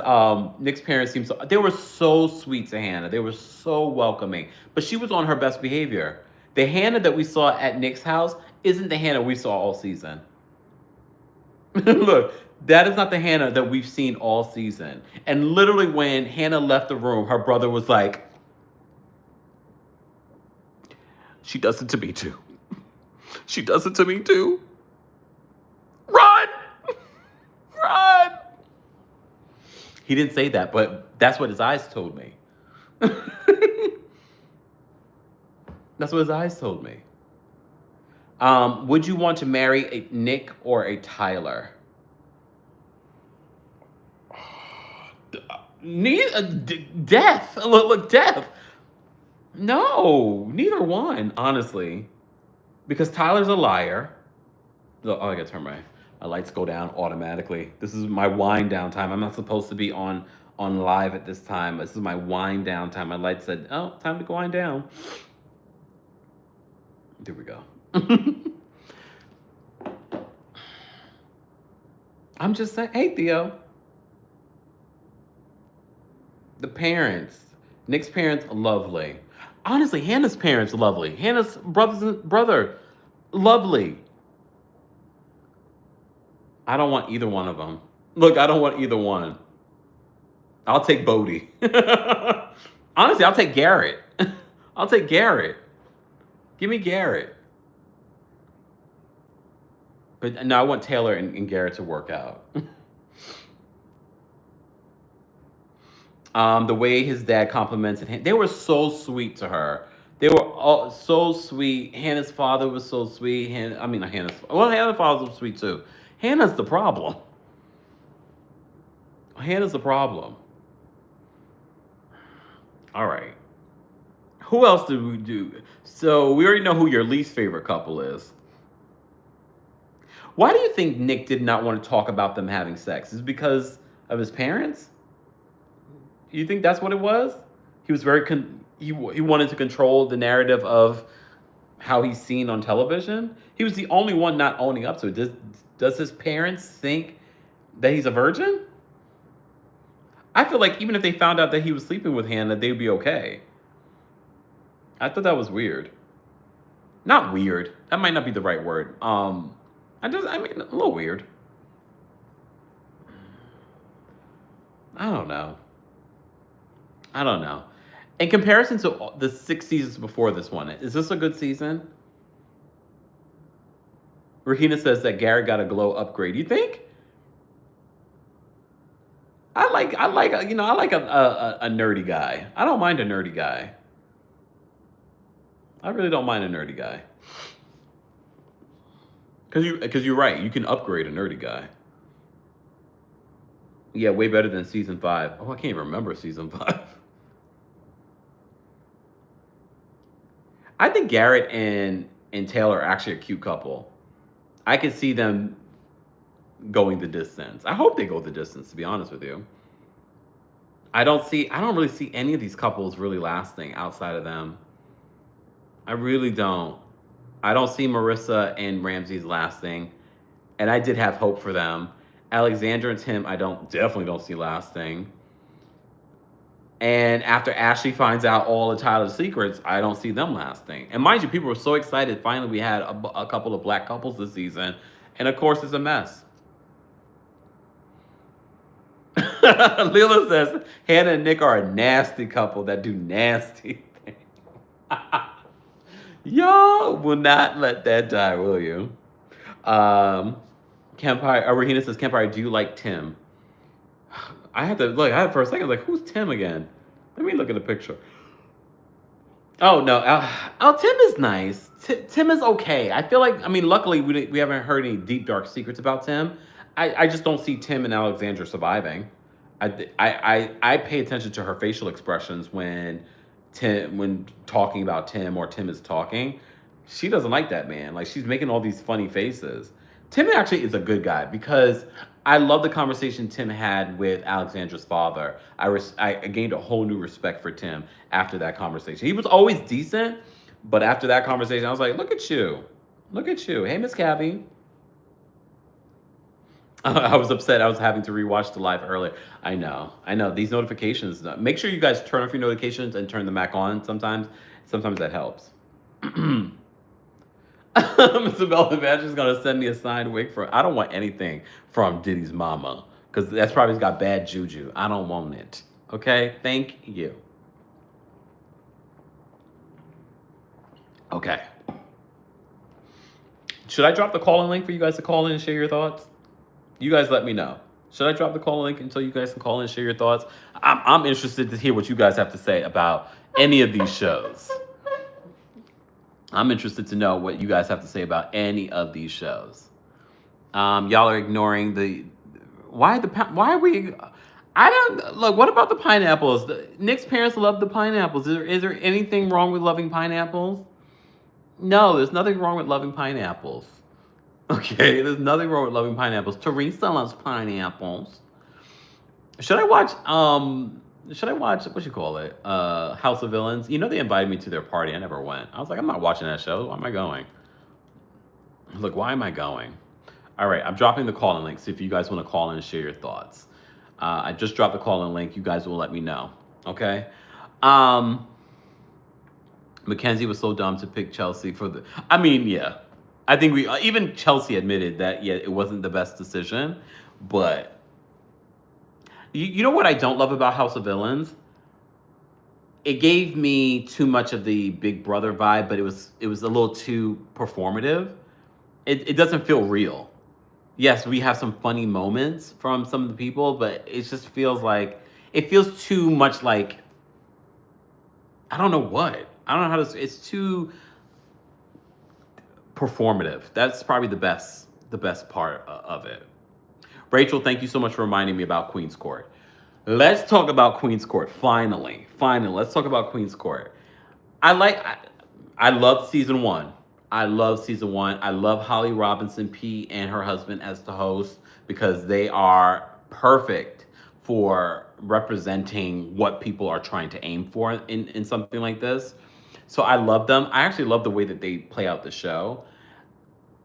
Nick's parents seem they were so sweet to Hannah. They were so welcoming. But she was on her best behavior. The Hannah that we saw at Nick's house isn't the Hannah we saw all season. Look, that is not the Hannah that we've seen all season. And literally when Hannah left the room, her brother was like, she does it to me too. She does it to me too. Run! Run! He didn't say that, but that's what his eyes told me. That's what his eyes told me. Would you want to marry a Nick or a Tyler? Death. Look, death. No, neither one, honestly. Because Tyler's a liar. Oh, I gotta turn my lights go down automatically. This is my wind down time. I'm not supposed to be on live at this time. This is my wind down time. My light said, "Oh, time to wind down." There we go. I'm just saying, hey Theo, the parents, Nick's parents, lovely. Honestly, Hannah's parents, lovely. Hannah's brother, lovely. I don't want either one of them. Look, I don't want either one. I'll take Bodie. Honestly, I'll take Garrett. I'll take Garrett. Give me Garrett. But no, I want Taylor and Garrett to work out. The way his dad complimented him, they were so sweet to her. They were all so sweet. Hannah's father was so sweet. I mean, not Hannah's. Well, Hannah's father was sweet too. Hannah's the problem. Hannah's the problem. All right. Who else did we do? So we already know who your least favorite couple is. Why do you think Nick did not want to talk about them having sex? Is it because of his parents? You think that's what it was? He was he wanted to control the narrative of how he's seen on television. He was the only one not owning up to it. Does his parents think that he's a virgin? I feel like even if they found out that he was sleeping with Hannah, they'd be okay. I thought that was weird. Not weird. That might not be the right word. I mean, a little weird. I don't know. In comparison to the 6 seasons before this one, is this a good season? Rahina says that Garrett got a glow upgrade. You think? I like a nerdy guy. I don't mind a nerdy guy. I really don't mind a nerdy guy. Because you're right. You can upgrade a nerdy guy. Yeah, way better than season 5. Oh, I can't even remember season 5. I think Garrett and Taylor are actually a cute couple. I could see them going the distance. I hope they go the distance, to be honest with you. I don't really see any of these couples really lasting outside of them. I really don't. I don't see Marissa and Ramses lasting. And I did have hope for them. Alexandra and Tim, I definitely don't see lasting. And after Ashley finds out all of Tyler's secrets, I don't see them lasting. And mind you, people were so excited. Finally, we had a couple of black couples this season. And of course, it's a mess. Lila says, Hannah and Nick are a nasty couple that do nasty things. Y'all will not let that die, will you? Kempire, Rahina says, Kempire, do you like Tim? I had to look. I had for a second, like, who's Tim again? Let me look at the picture. Oh no, Tim is nice. Tim is okay. I feel like, luckily we haven't heard any deep dark secrets about Tim. I just don't see Tim and Alexandra surviving. I pay attention to her facial expressions when talking about Tim or Tim is talking. She doesn't like that man. Like, she's making all these funny faces. Tim actually is a good guy because I love the conversation Tim had with Alexandra's father. I gained a whole new respect for Tim after that conversation. He was always decent, but after that conversation, I was like, look at you. Look at you. Hey, Miss Cabby. I was upset I was having to rewatch the live earlier. I know. These notifications. Make sure you guys turn off your notifications and turn them back on sometimes. Sometimes that helps. Isabella Badge is going to send me a signed wig for... I don't want anything from Diddy's mama. Because that's probably got bad juju. I don't want it. Okay? Thank you. Okay. Should I drop the call-in link for you guys to call in and share your thoughts? You guys let me know. Should I drop the call link until you guys can call in and share your thoughts? I'm interested to hear what you guys have to say about any of these shows. I'm interested to know what you guys have to say about any of these shows. Y'all are ignoring why are we... I don't... Look, what about the pineapples? Nick's parents love the pineapples. Is there anything wrong with loving pineapples? No, there's nothing wrong with loving pineapples. Okay, there's nothing wrong with loving pineapples. Teresa loves pineapples. Should I watch what you call it? House of Villains? You know they invited me to their party. I never went. I was like, I'm not watching that show. Why am I going? Look, why am I going? All right, I'm dropping the call-in link. See if you guys want to call in and share your thoughts. I just dropped the call-in link. You guys will let me know. Okay. Mackenzie was so dumb to pick Chelsea for the. I mean, yeah. I think even Chelsea admitted that, yeah, it wasn't the best decision. But you know what I don't love about House of Villains? It gave me too much of the Big Brother vibe, but it was a little too performative. It doesn't feel real. Yes, we have some funny moments from some of the people, but it just feels like it feels too much like I don't know what. I don't know how to. It's too performative. That's probably the best part of it. Rachel, thank you so much for reminding me about Queen's Court. Let's talk about Queen's Court. Finally, let's talk about Queen's Court. I love season one. I love season one. I love Holly Robinson P and her husband as the host because they are perfect for representing what people are trying to aim for in something like this. So I love them. I actually love the way that they play out the show.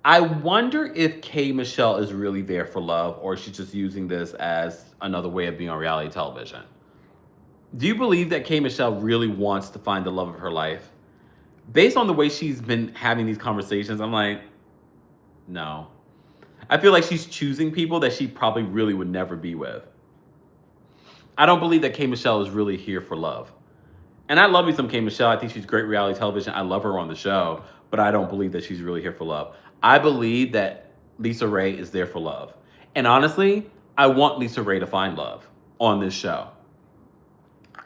I wonder if K. Michelle is really there for love or she's just using this as another way of being on reality television. Do you believe that K. Michelle really wants to find the love of her life? Based on the way she's been having these conversations, I'm like, no. I feel like she's choosing people that she probably really would never be with. I don't believe that K. Michelle is really here for love. And I love me some K. Michelle. I think she's great reality television. I love her on the show, but I don't believe that she's really here for love. I believe that Lisa Ray is there for love. And honestly, I want Lisa Ray to find love on this show.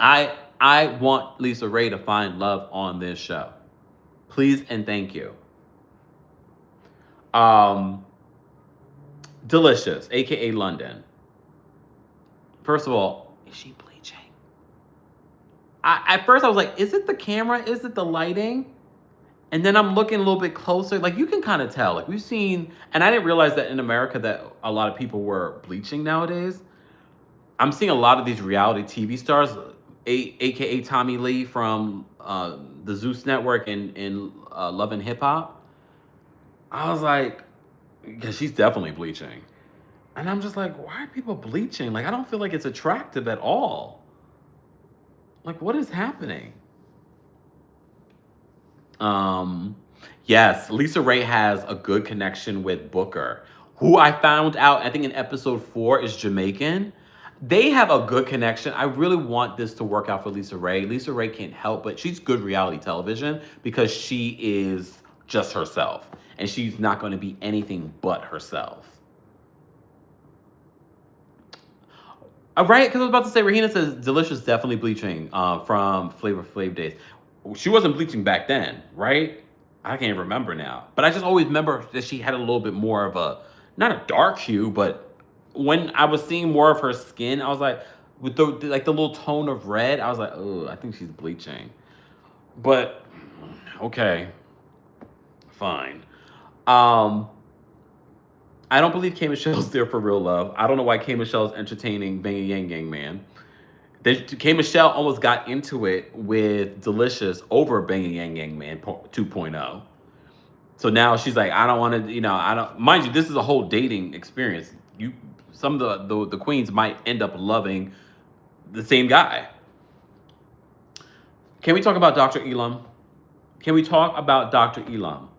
I want Lisa Ray to find love on this show. Please and thank you. Delicious, aka London. First of all, is she bleaching? At first I was like, is it the camera? Is it the lighting? And then I'm looking a little bit closer. Like you can kind of tell. Like we've seen, and I didn't realize that in America that a lot of people were bleaching nowadays. I'm seeing a lot of these reality TV stars, aka Tommy Lee from the Zeus Network and Love and Hip Hop. I was like, yeah, she's definitely bleaching. And I'm just like, why are people bleaching? Like, I don't feel like it's attractive at all. Like, what is happening? Yes, Lisa Ray has a good connection with Booker, who I found out, I think in episode 4 is Jamaican. They have a good connection. I really want this to work out for Lisa Ray. Lisa Ray can't help, but she's good reality television because she is just herself. And she's not going to be anything but herself. All right, because I was about to say, Rahina says, Delicious definitely bleaching from Flavor Flav days. She wasn't bleaching back then, right? I can't remember now. But I just always remember that she had a little bit more of a, not a dark hue, but when I was seeing more of her skin, I was like, with the little tone of red, I was like, oh, I think she's bleaching. But, okay, fine. I don't believe K. Michelle's there for real love. I don't know why K. Michelle's entertaining Bang Yang Gang Man. K. Michelle almost got into it with Delicious over Bang Yang Gang Man 2.0. So now she's like, I don't want to, I don't, mind you, this is a whole dating experience. Some of the queens might end up loving the same guy. Can we talk about Dr. Elam? Can we talk about Dr. Elam?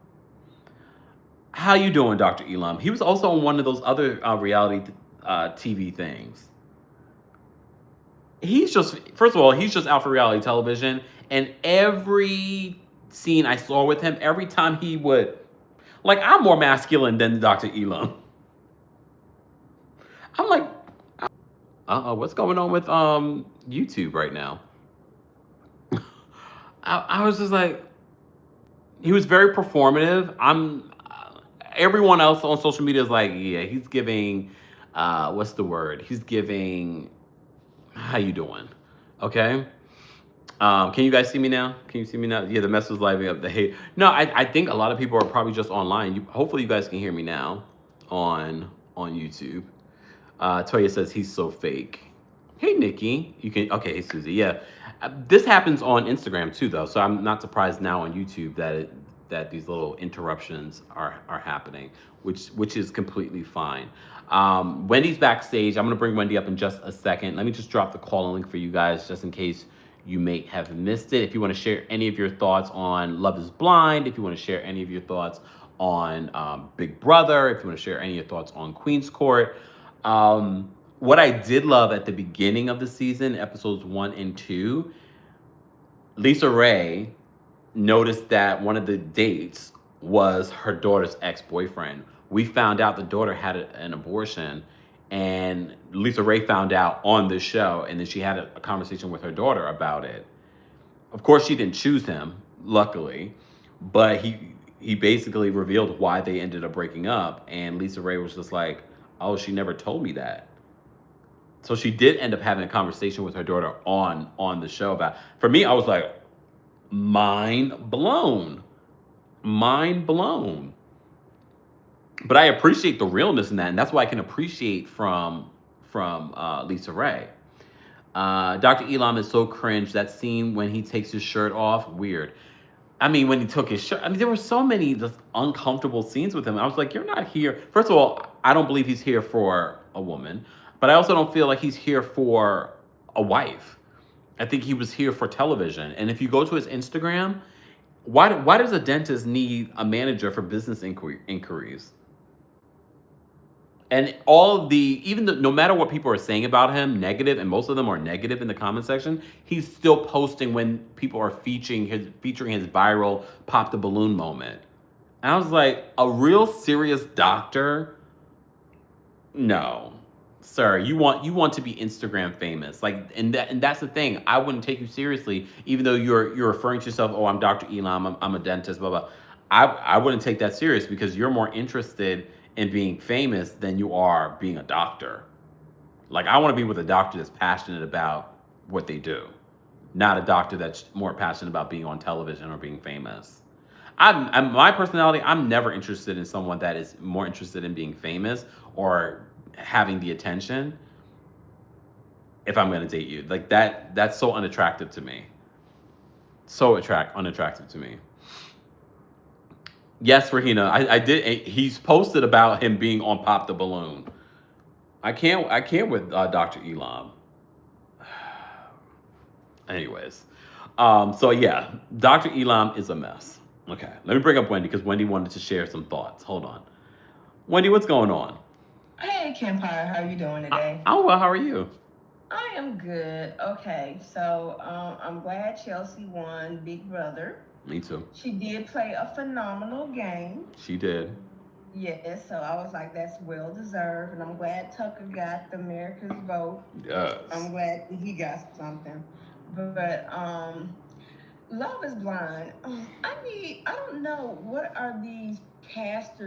How you doing, Dr. Elam? He was also on one of those other reality TV things. He's just, first of all, he's just out for reality television. And every scene I saw with him, every time he would, like, I'm more masculine than Dr. Elam. I'm like, what's going on with YouTube right now? I was just like, he was very performative. Everyone else on social media is like, yeah, he's giving, what's the word? He's giving, how you doing? Okay. Can you guys see me now? Can you see me now? Yeah, the mess was lighting up. The hate. No, I think a lot of people are probably just online. Hopefully, you guys can hear me now on YouTube. Toya says he's so fake. Hey, Nikki. You can. Okay, hey, Susie. Yeah, this happens on Instagram too, though. So I'm not surprised now on YouTube that these little interruptions are happening, which is completely fine. Wendy's backstage. I'm gonna bring Wendy up in just a second. Let me just drop the call link for you guys, just in case you may have missed it. If you want to share any of your thoughts on Love is Blind, if you want to share any of your thoughts on Big Brother, if you want to share any of your thoughts on Queen's Court. What I did love at the beginning of the season, episodes 1 and 2, Lisa Ray noticed that one of the dates was her daughter's ex-boyfriend. We found out the daughter had an abortion, and Lisa Ray found out on this show, and then she had a conversation with her daughter about it. Of course, she didn't choose him, luckily, but he basically revealed why they ended up breaking up, and Lisa Ray was just like, oh, she never told me that. So she did end up having a conversation with her daughter on the show about. For me, I was like, mind blown. Mind blown. But I appreciate the realness in that, and that's why I can appreciate from Lisa Ray. Dr. Elam is so cringe. That scene when he takes his shirt off, weird. I mean, when he took his shirt, I mean, there were so many just uncomfortable scenes with him. I was like, you're not here. First of all, I don't believe he's here for a woman, but I also don't feel like he's here for a wife. I think he was here for television. And if you go to his Instagram, why does a dentist need a manager for business inquiries? And all of no matter what people are saying about him, negative, and most of them are negative in the comment section, he's still posting when people are featuring his viral pop the balloon moment. And I was like, a real serious doctor? No. Sir, you want to be Instagram famous. Like, and that's the thing. I wouldn't take you seriously, even though you're referring to yourself, oh, I'm Dr. Elam, I'm a dentist, blah, blah. I wouldn't take that serious because you're more interested in being famous than you are being a doctor. Like, I want to be with a doctor that's passionate about what they do, not a doctor that's more passionate about being on television or being famous. My personality, I'm never interested in someone that is more interested in being famous or having the attention if I'm going to date you. Like, that's so unattractive to me. So unattractive to me. Yes, Rahina, I did. He's posted about him being on Pop the Balloon. I can't with Dr. Elam. Anyways, so yeah, Dr. Elam is a mess. Okay, let me bring up Wendy because Wendy wanted to share some thoughts. Hold on, Wendy, what's going on? Hey, Kempire, how are you doing today? I'm well. How are you? I am good. Okay, so I'm glad Chelsea won Big Brother. Me too. She did play a phenomenal game. She did. Yes, so I was like, that's well deserved, and I'm glad Tucker got the America's vote. Yes. I'm glad he got something. But Love is Blind. I don't know, what are these cast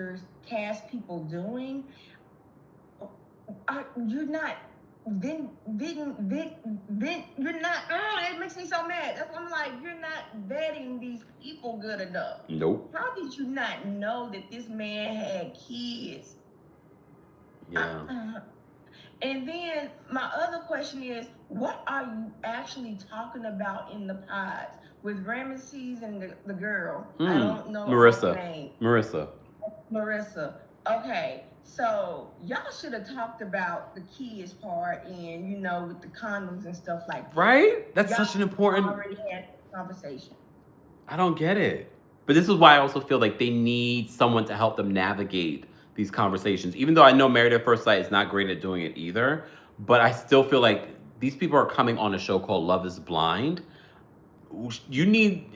people doing? You're not. You're not. Oh, it makes me so mad. That's why I'm like, you're not vetting these people good enough. Nope. How did you not know that this man had kids? Yeah. And then my other question is, what are you actually talking about in the pods with Ramses and the girl? I don't know her name. Marissa. Okay. So y'all should have talked about the kids part and with the condoms and stuff like that. Right? That's such an important. Already had a conversation. I don't get it. But this is why I also feel like they need someone to help them navigate these conversations. Even though I know Married at First Sight is not great at doing it either, but I still feel like these people are coming on a show called Love is Blind. You need,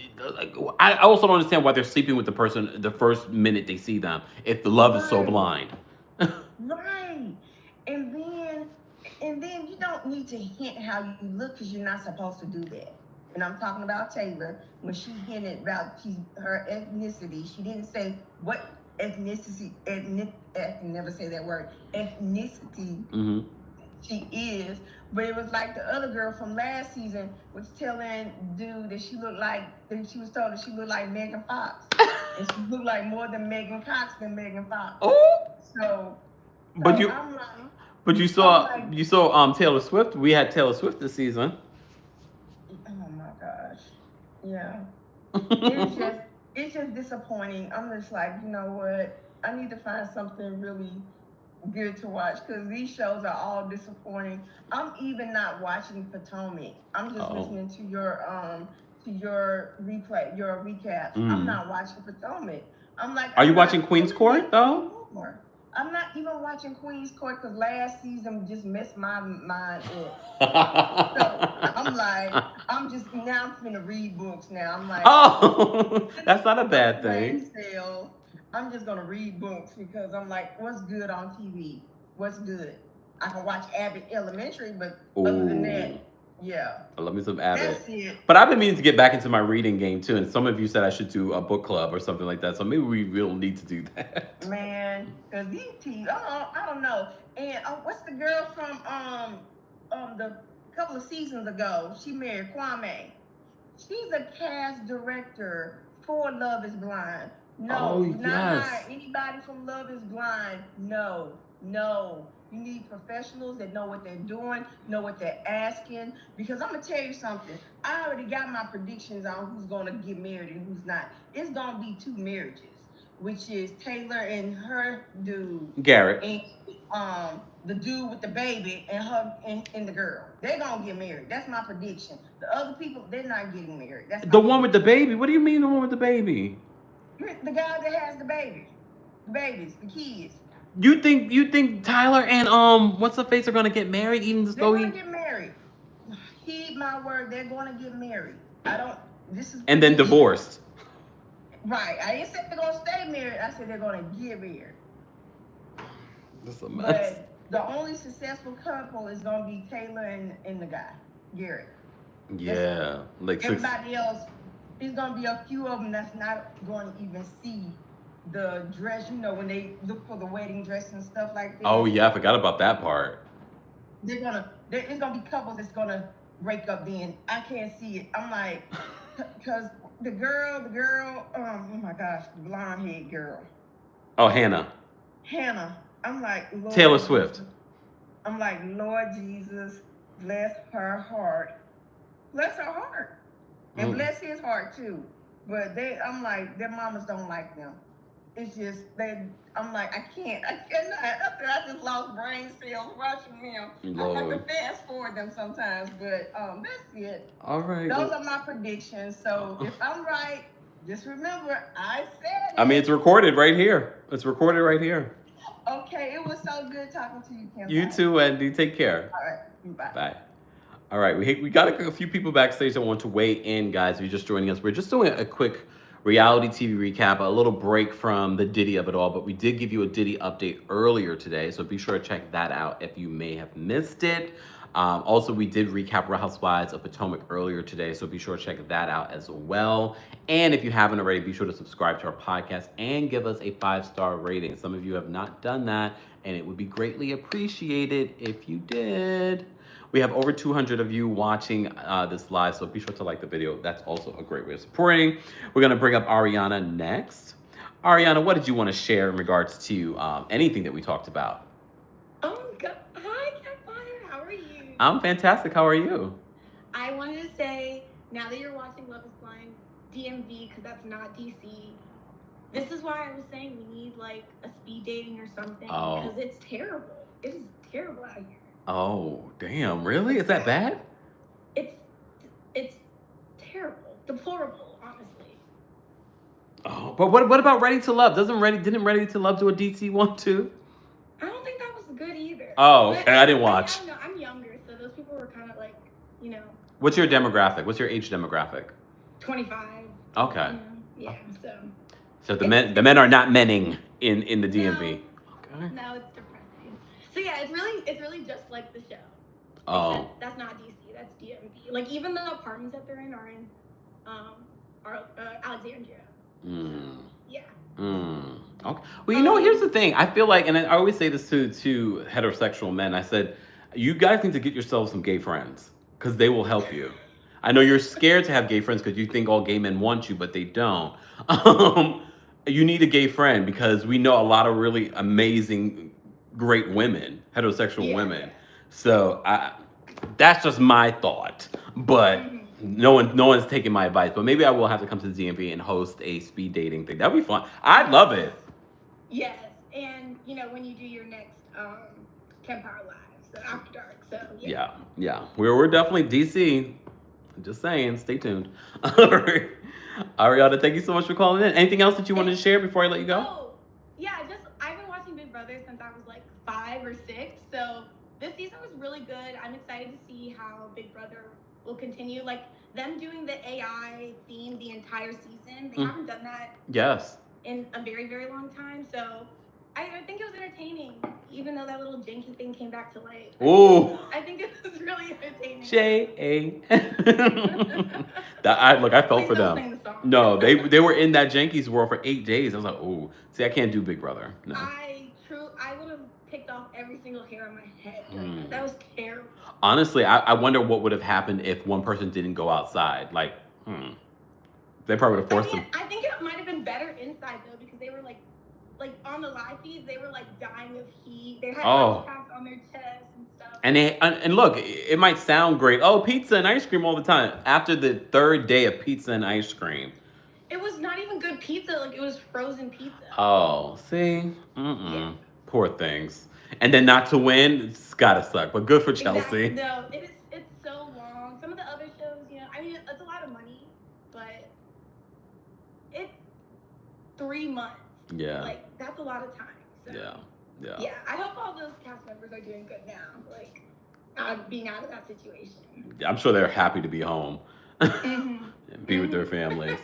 I also don't understand why they're sleeping with the person the first minute they see them if the love is so blind. Right. And then you don't need to hint how you look because you're not supposed to do that. And I'm talking about Taylor. When she hinted about her ethnicity, she didn't say what ethnicity, I can never say that word, ethnicity she is. But it was like the other girl from last season was telling dude that she looked like, that she was told that she looked like Megan Fox. And she looked like more than Megan Fox than Megan Fox. Oh. So But you, I'm like, but you saw Taylor Swift. We had Taylor Swift this season. oh my gosh, yeah. It's just disappointing. I'm just like, you know what? I need to find something really good to watch because these shows are all disappointing. I'm even not watching Potomac. I'm just listening to your replay, your recaps. I'm not watching Potomac. I'm like, are you watching Queen's Court though? I'm not even watching Queen's Court because last season just messed my mind up. So I'm like, I'm gonna read books now. I'm like, oh, that's not a bad thing. I'm just gonna read books because I'm like, what's good on TV? What's good? I can watch Abbott Elementary, but other than that, yeah. I love me some Abbott. That's it. But I've been meaning to get back into my reading game too, and some of you said I should do a book club or something like that. So maybe we will need to do that. Man, cause these TV, I don't know. And what's the girl from the couple of seasons ago? She married Kwame. She's a cast director for Love Is Blind. No, not anybody from Love Is Blind. No. You need professionals that know what they're doing, know what they're asking. Because I'm gonna tell you something. I already got my predictions on who's gonna get married and who's not. It's gonna be 2 marriages, which is Taylor and her dude, Garrett, and the dude with the baby and her and the girl. They're gonna get married. That's my prediction. The other people, they're not getting married. That's the one with the baby. What do you mean the one with the baby? The guy that has the baby, the babies, the kids. You think Tyler and what's the face are gonna get married even though they're gonna get married. Heed my word, they're gonna get married. And then divorced. Right. I didn't say they're gonna stay married. I said they're gonna get married. That's a mess. But the only successful couple is gonna be Taylor and the guy, Garrett. Yeah. Like everybody else, there's gonna be a few of them that's not going to even see the dress, when they look for the wedding dress and stuff like that. Oh yeah, I forgot about that part. It's gonna be couples that's gonna break up then. I can't see it. I'm like, because the girl, oh my gosh, the blonde head girl. Oh, Hannah. I'm like, Lord Taylor Swift. I'm like, Lord Jesus, bless her heart. Bless her heart. And bless his heart too. But I'm like, their mamas don't like them. It's just I'm like, I cannot. After I just lost brain cells watching them. Lord. I have to fast forward them sometimes, but that's it. All right. Those are my predictions. So if I'm right, just remember I said it. I mean, it's recorded right here. Okay, it was so good talking to you, Kempire. You too, Wendy. Take care. All right, bye. Bye. All right, we got a few people backstage that want to weigh in, guys. If you're just joining us, we're just doing a quick reality TV recap, a little break from the Diddy of it all, but we did give you a Diddy update earlier today, so be sure to check that out if you may have missed it. Also, we did recap Real Housewives of Potomac earlier today, so be sure to check that out as well. And if you haven't already, be sure to subscribe to our podcast and give us a 5-star rating. Some of you have not done that, and it would be greatly appreciated if you did. We have over 200 of you watching this live, so be sure to like the video. That's also a great way of supporting. We're going to bring up Ariana next. Ariana, what did you want to share in regards to anything that we talked about? Hi, Kempire. How are you? I'm fantastic. How are you? I wanted to say, now that you're watching Love Is Blind, DMV, because that's not DC. This is why I was saying we need like a speed dating or something, because it's terrible. It is terrible out here. Oh, damn. Really? Is that bad? It's terrible. Deplorable, honestly. Oh, but what about Ready to Love? Didn't Ready to Love do a DC one too? I don't think that was good either. Oh, okay. I didn't watch. I don't know. I'm younger, so those people were kind of like, What's your demographic? What's your age demographic? 25. Okay. Yeah, So the men are not menning in the DMV. No, Okay. no, it's depressing. So yeah, it's really just like the show. Oh. That's not DC. That's DMV. Like even the apartments that they're in are in Alexandria. Yeah. Okay. Well, here's the thing. I feel like, and I always say this to heterosexual men. I said, You guys need to get yourselves some gay friends because they will help you. I know you're scared to have gay friends because you think all gay men want you, but they don't. You need a gay friend because we know a lot of really amazing, great women, heterosexual women. So that's just my thought. But no one's taking my advice. But maybe I will have to come to the DMV and host a speed dating thing. That'd be fun. I'd love it. Yes, and when you do your next Kempire Live, so after dark. So yeah. We're definitely DC. Just saying, stay tuned. All right. Ariana, thank you so much for calling in. Anything else that you wanted to share before I let you go? Oh, yeah, I've been watching Big Brother since I was like 5 or 6, so this season was really good. I'm excited to see how Big Brother will continue. Like, them doing the AI theme the entire season, they haven't done that in a very, very long time, so I think it was entertaining, even though that little janky thing came back to life. Ooh. I think it was really entertaining. J-A. I felt for them. No, they were in that Jankies world for 8 days. I was like, ooh. See, I can't do Big Brother. No. I would have picked off every single hair on my head. That was terrible. Honestly, I wonder what would have happened if one person didn't go outside. Like, they probably would have forced them. I think it might have been better inside, though, because they were like on the live feeds, they were like dying of heat. They had ice packs on their chests and stuff. And look, it might sound great. Oh, pizza and ice cream all the time. After the 3rd day of pizza and ice cream, it was not even good pizza. Like, it was frozen pizza. Oh, see? Yeah. Poor things. And then not to win, it's gotta suck. But good for Chelsea. Exactly. No, it's so long. Some of the other shows, I mean, it's a lot of money, but it's 3 months. Yeah. Like, that's a lot of time. So. Yeah. I hope all those cast members are doing good now. Like, being out of that situation. I'm sure they're happy to be home and be with their families.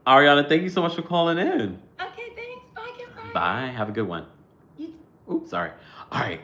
Ariana, thank you so much for calling in. Okay, thanks. Bye, Kempire. Bye. Have a good one. Oops, sorry. All right.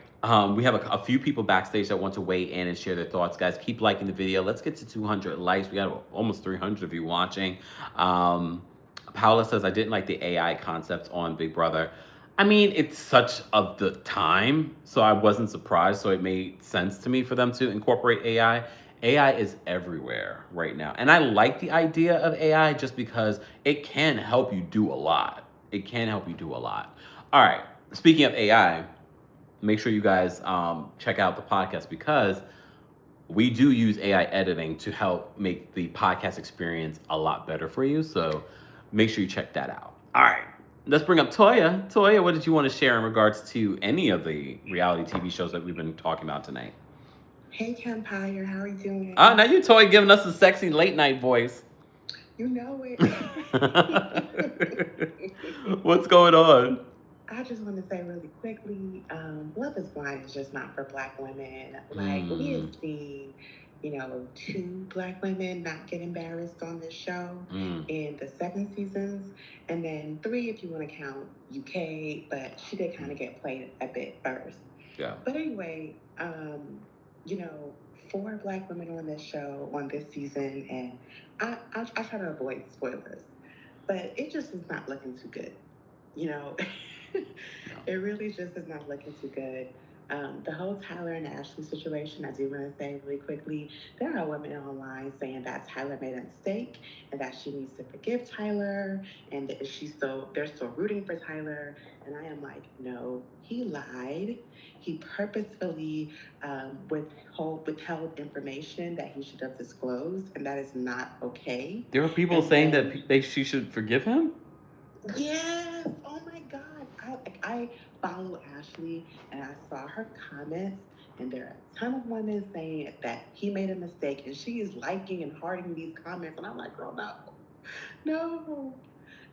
We have a few people backstage that want to weigh in and share their thoughts. Guys, keep liking the video. Let's get to 200 likes. We got almost 300 of you watching. Paula says, I didn't like the AI concept on Big Brother. I mean, it's such of the time, so I wasn't surprised. So it made sense to me for them to incorporate AI. AI is everywhere right now. And I like the idea of AI just because it can help you do a lot. It can help you do a lot. All right. Speaking of AI, make sure you guys check out the podcast because we do use AI editing to help make the podcast experience a lot better for you. So make sure you check that out. All right. Let's bring up Toya. Toya, what did you want to share in regards to any of the reality TV shows that we've been talking about tonight? Hey, Kempire, how are you doing? Now you Toya giving us a sexy late night voice. You know it. What's going on? I just want to say really quickly, Love is Blind is just not for Black women. Like, we have seen, 2 Black women not get embarrassed on this show in the 7 seasons, and then 3 if you want to count UK, but she did kind of get played a bit first. Yeah. But anyway, 4 Black women on this show on this season, and I try to avoid spoilers, but it just is not looking too good. It really just is not looking too good. The whole Tyler and Ashley situation, I do want to say really quickly, there are women online saying that Tyler made a mistake and that she needs to forgive Tyler and that they're still rooting for Tyler. And I am like, no, he lied. He purposefully withheld information that he should have disclosed, and that is not okay. There are people saying that she should forgive him? Yes. Oh my God. I follow Ashley and I saw her comments, and there are a ton of women saying that he made a mistake, and she is liking and hearting these comments, and I'm like, girl, no,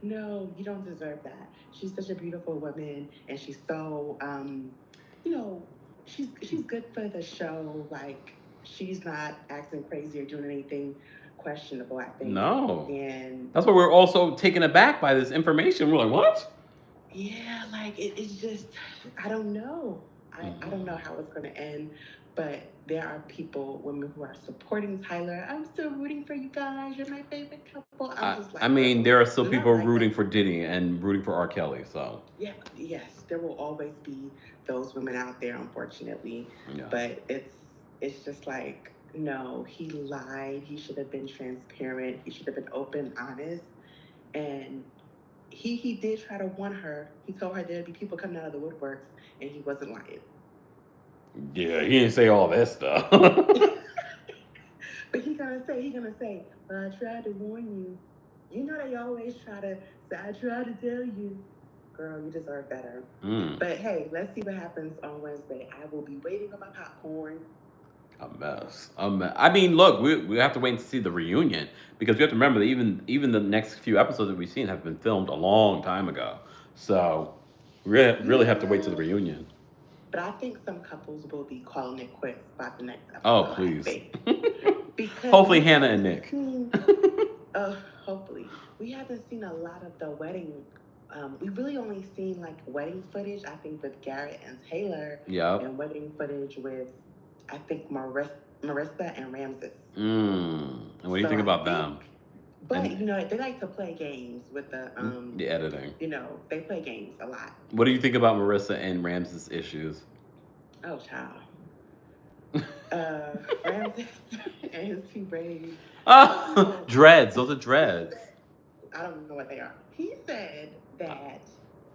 you don't deserve that. She's such a beautiful woman, and she's so she's good for the show. Like, she's not acting crazy or doing anything questionable, I think. No. And that's why we're also taken aback by this information. We're like, what? Yeah, like it's just, I don't know. I don't know how it's going to end, But there are women who are supporting Tyler. I'm still rooting for you guys. You're my favorite couple. I'm just like, I mean, there are still people like rooting for Diddy and rooting for R. Kelly. So yeah, yes, there will always be those women out there, unfortunately. yeah. But it's just like, no, he lied. He should have been transparent. He should have been open, honest, and he did try to warn her. He told her there'd be people coming out of the woodworks, and he wasn't lying. Yeah, he didn't say all that stuff. But he's gonna say, well, I tried to warn you. You know they always try to say, I tried to tell you. Girl, you deserve better. But hey, let's see what happens on Wednesday. I will be waiting on my popcorn. A mess. I mean, look, we have to wait to see the reunion because we have to remember that even the next few episodes that we've seen have been filmed a long time ago. So we really have to wait to the reunion. But I think some couples will be calling it quits by the next episode. Oh, please. Because hopefully Hannah and Nick. Hopefully. We haven't seen a lot of the wedding. We've really only seen like wedding footage, I think, with Garrett and Taylor. Yeah. And wedding footage with, I think, Marissa and Ramses. And what do you think about them? But, they like to play games with the editing. They play games a lot. What do you think about Marissa and Ramses' issues? Oh, child. Ramses and his two braids. Dreads. Those are dreads. I don't know what they are. He said that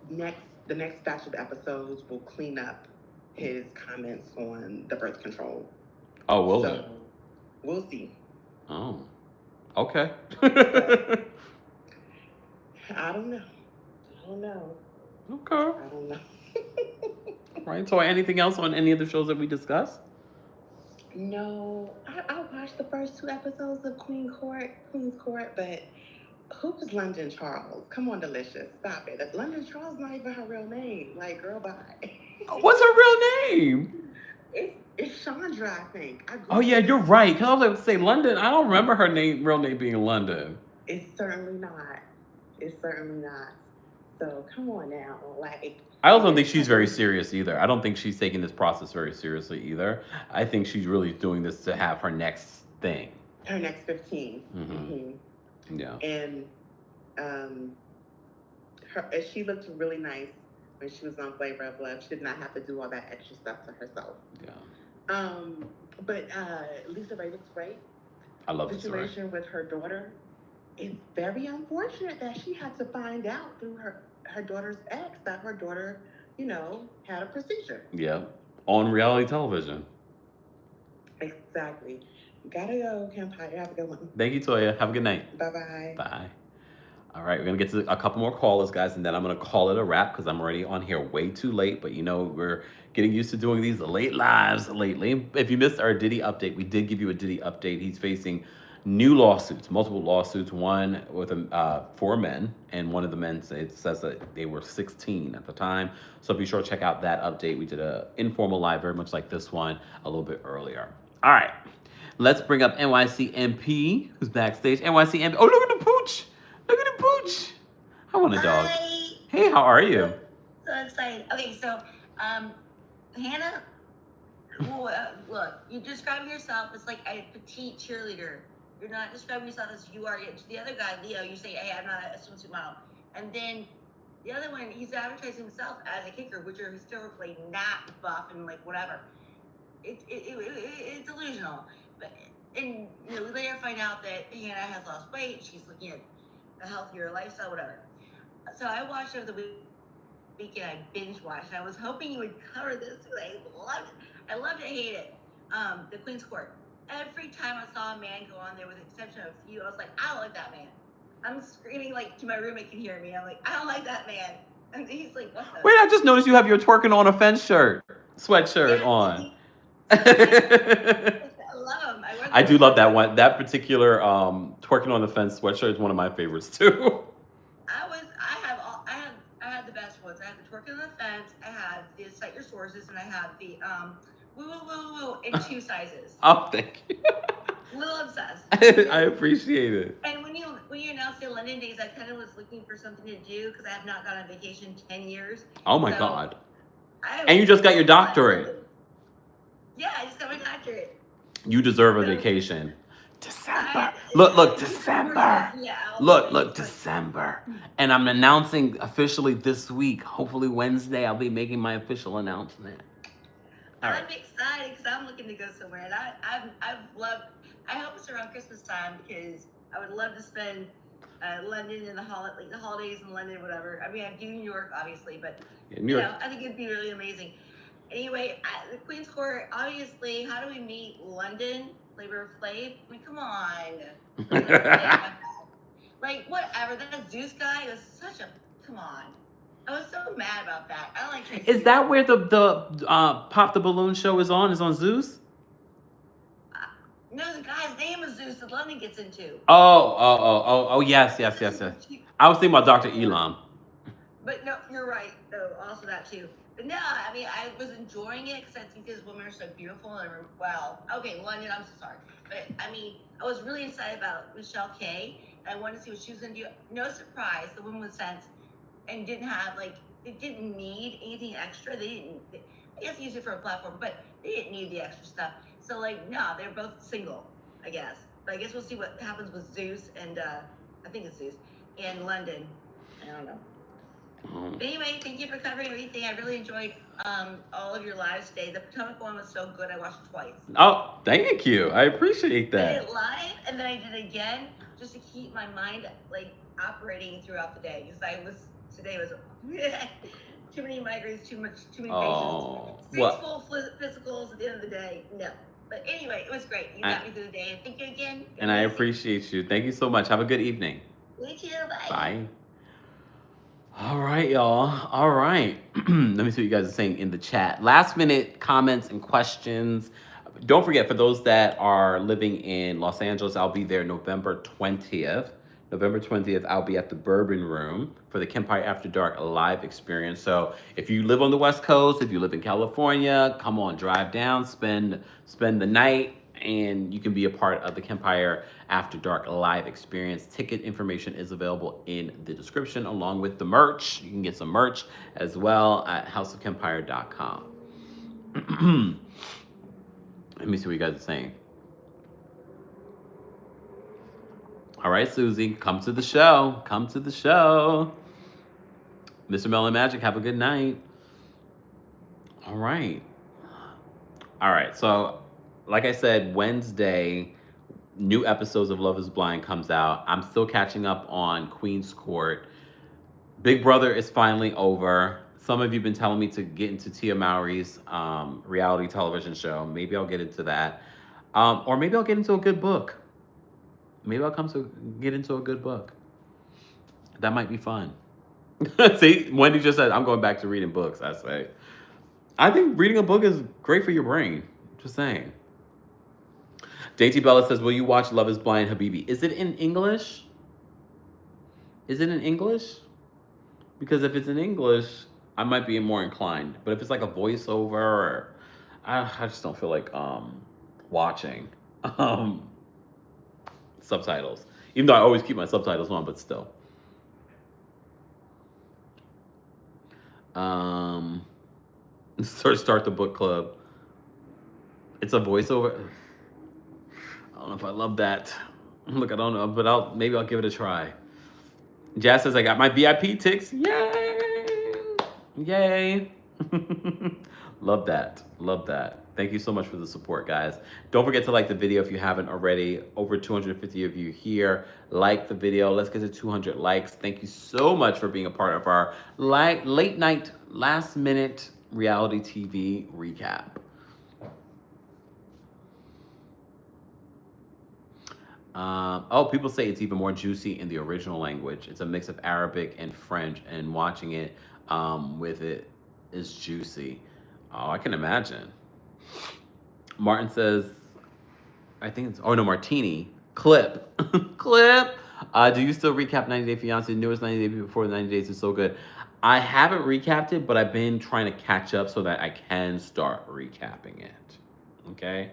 the next batch of episodes will clean up his comments on the birth control. Oh, will they? We'll see. Oh, okay. I don't know. Okay. I don't know. Right. So, anything else on any of the shows that we discussed? No, I watched the first 2 episodes of Queen's Court, but who's London Charles? Come on, Delicious, stop it. London Charles is not even her real name. Like, girl, bye. What's her real name? It's Chandra, I think. Oh yeah, you're right. Cause I was about to say London. I don't remember her real name being London. It's certainly not. So come on now, like. I also don't think she's very serious either. I don't think she's taking this process very seriously either. I think she's really doing this to have her next thing. Her next 15. Mm-hmm. Yeah. And she looked really nice when she was on Flavor of Love. She did not have to do all that extra stuff to herself. Yeah. But Lisa Ray looks great. I love the situation with her daughter. It's very unfortunate that she had to find out through her daughter's ex that her daughter, had a procedure. Yeah. On reality television. Exactly. Gotta go, Kempire. Have a good one. Thank you, Toya. Have a good night. Bye-bye. Bye. All right, we're going to get to a couple more callers, guys, and then I'm going to call it a wrap because I'm already on here way too late. But, we're getting used to doing these late lives lately. If you missed our Diddy update, we did give you a Diddy update. He's facing new lawsuits, multiple lawsuits, one with 4 men, and one of the men says that they were 16 at the time. So be sure to check out that update. We did an informal live, very much like this one, a little bit earlier. All right, let's bring up NYCMP, who's backstage. NYCMP, oh, look at the pooch. Look at the pooch. I want a dog. Hi. Hey, how are you? So excited. Okay, so, Hannah, look, you describe yourself as like a petite cheerleader. You're not describing yourself as you are. To the other guy, Leo, you say, hey, I'm not a swimsuit model. And then the other one, he's advertising himself as a kicker, which are historically not buff and like whatever. It's delusional. And we later find out that Hannah has lost weight. She's looking at a healthier lifestyle, whatever. So I watched over the weekend. I binge watched. I was hoping you would cover this because I loved it. I loved it, hate it. The Queen's Court. Every time I saw a man go on there, with the exception of a few, I was like, I don't like that man. I'm screaming like to my roommate can hear me. I'm like, I don't like that man. And he's like, what the? Wait, I just noticed you have your twerking on a fence sweatshirt on. I love him. I do love that one. That particular twerking on the fence sweatshirt is one of my favorites too. I had the best ones. I had the twerking on the fence. I had the cite your sources, and I had the woo woo woo woo in 2 sizes. Oh, thank you. Little obsessed. I appreciate it. And when you announced the London days, I kind of was looking for something to do because I have not gone on vacation in 10 years. Oh my God. I And you just got your doctorate. Yeah, I just got my doctorate. You deserve a vacation. December. Look, December. Look, December. And I'm announcing officially this week. Hopefully Wednesday, I'll be making my official announcement. All right. I'm excited because I'm looking to go somewhere, and I hope it's around Christmas time because I would love to spend London and the holidays in London, whatever. I mean, I do New York, obviously, but New York. I think it'd be really amazing. Anyway, the Queen's Court, obviously, how do we meet London? Flavor Flav? I mean, come on. Like, whatever. That Zeus guy was such a, come on. I was so mad about that. I don't like Tracy. Is that where the Pop the Balloon show is on? Is on Zeus? No, the guy's name is Zeus that London gets into. Oh, yes. I was thinking about Dr. Elam. But no, you're right. No, also that too. But no, I mean, I was enjoying it because I think these women are so beautiful. And okay, London, I'm so sorry. But I mean, I was really excited about Michelle K. And I wanted to see what she was going to do. No surprise, the woman with sense and didn't have, they didn't need anything extra. I guess use it for a platform, but they didn't need the extra stuff. So, no, they're both single, I guess. But I guess we'll see what happens with Zeus and, I think it's Zeus, and London. I don't know. But anyway, thank you for covering everything. I really enjoyed all of your lives today. The Potomac one was so good. I watched it twice. Oh, thank you. I appreciate that. I did it live, and then I did it again just to keep my mind, operating throughout the day. Because today was too many migraines, too many patients. 6 full physicals at the end of the day. No. But anyway, it was great. You got me through the day. And thank you again. And I appreciate you. Thank you so much. Have a good evening. You too. Bye. Bye. All right, y'all. All right. Let me see what you guys are saying in the chat. Last minute comments and questions. Don't forget, for those that are living in Los Angeles, I'll be there November 20th. November 20th, I'll be at the Bourbon Room for the Kempire After Dark live experience. So if you live on the West Coast, if you live in California, come on, drive down, spend the night, and you can be a part of the Kempire After Dark live experience. Ticket information is available in the description along with the merch. You can get some merch as well at houseofkempire.com. Let me see what you guys are saying. All right, Susie, come to the show. Come to the show. Mr. Melon Magic, have a good night. All right. All right, so like I said, Wednesday, new episodes of Love is Blind comes out. I'm still catching up on Queen's Court. Big Brother is finally over. Some of you have been telling me to get into Tia Mowry's reality television show. Maybe I'll get into that. Or maybe I'll get into a good book. Maybe I'll get into a good book. That might be fun. See, Wendy just said, I'm going back to reading books, I say. I think reading a book is great for your brain. Just saying. Dainty Bella says, will you watch Love is Blind, Habibi? Is it in English? Is it in English? Because if it's in English, I might be more inclined. But if it's like a voiceover, or I just don't feel like watching subtitles. Even though I always keep my subtitles on, but still. Start the book club. It's a voiceover. I don't know if I love that. Look, I don't know, but maybe I'll give it a try. Jazz says, I got my VIP ticks. Yay! Yay! Love that. Love that. Thank you so much for the support, guys. Don't forget to like the video if you haven't already. Over 250 of you here. Like the video. Let's get to 200 likes. Thank you so much for being a part of our late night, last minute reality TV recap. People say it's even more juicy in the original language. It's a mix of Arabic and French, and watching it with it is juicy. Oh, I can imagine. Martin says, Martini. Clip. Clip. Do you still recap 90 Day Fiancé? Newest 90 Day before 90 Days is so good. I haven't recapped it, but I've been trying to catch up so that I can start recapping it. Okay?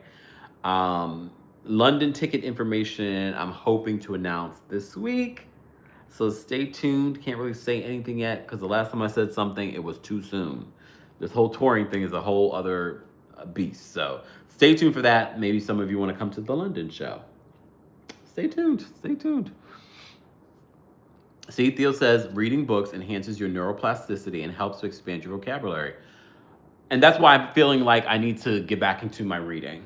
London ticket information I'm hoping to announce this week. So stay tuned. Can't really say anything yet because the last time I said something, it was too soon. This whole touring thing is a whole other beast. So stay tuned for that. Maybe some of you want to come to the London show. Stay tuned. Stay tuned. See, Theo says reading books enhances your neuroplasticity and helps to expand your vocabulary. And that's why I'm feeling like I need to get back into my reading.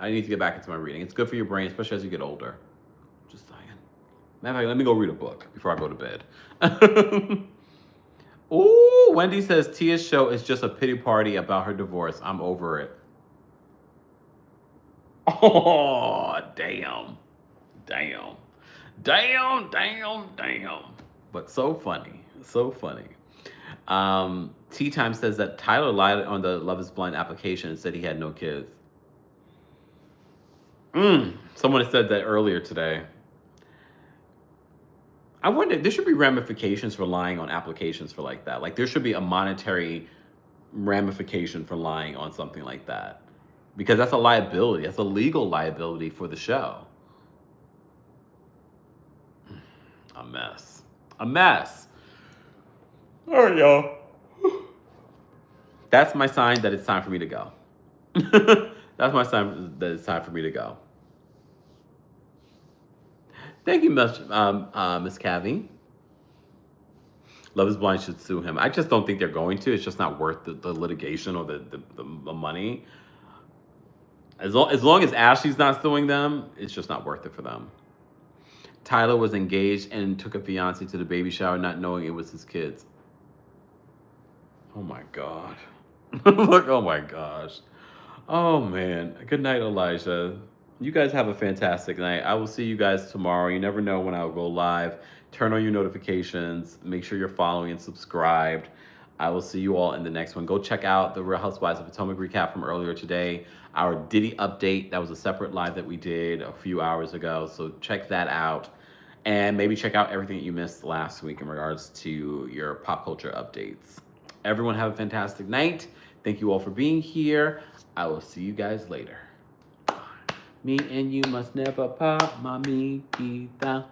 It's good for your brain, especially as you get older. Just saying. Matter of fact, let me go read a book before I go to bed. Ooh, Wendy says Tia's show is just a pity party about her divorce. I'm over it. Oh, damn. But so funny. Tea Time says that Tyler lied on the Love is Blind application and said he had no kids. Someone said that earlier today. I wonder, there should be ramifications for lying on applications for like that. Like there should be a monetary ramification for lying on something like that. Because that's a liability. That's a legal liability for the show. A mess. All right, y'all. That's my sign that it's time for me to go. That's my sign that it's time for me to go. Thank you, Miss Cavi. Love is Blind should sue him. I just don't think they're going to. It's just not worth the litigation or the money. As long as Ashley's not suing them, it's just not worth it for them. Tyler was engaged and took a fiance to the baby shower, not knowing it was his kids. Oh my God. Look, oh my gosh. Oh man. Good night, Elijah. You guys have a fantastic night. I will see you guys tomorrow. You never know when I'll go live. Turn on your notifications. Make sure you're following and subscribed. I will see you all in the next one. Go check out the Real Housewives of Potomac recap from earlier today. Our Diddy update. That was a separate live that we did a few hours ago. So check that out. And maybe check out everything that you missed last week in regards to your pop culture updates. Everyone have a fantastic night. Thank you all for being here. I will see you guys later. Me and you must never part, mommy, either.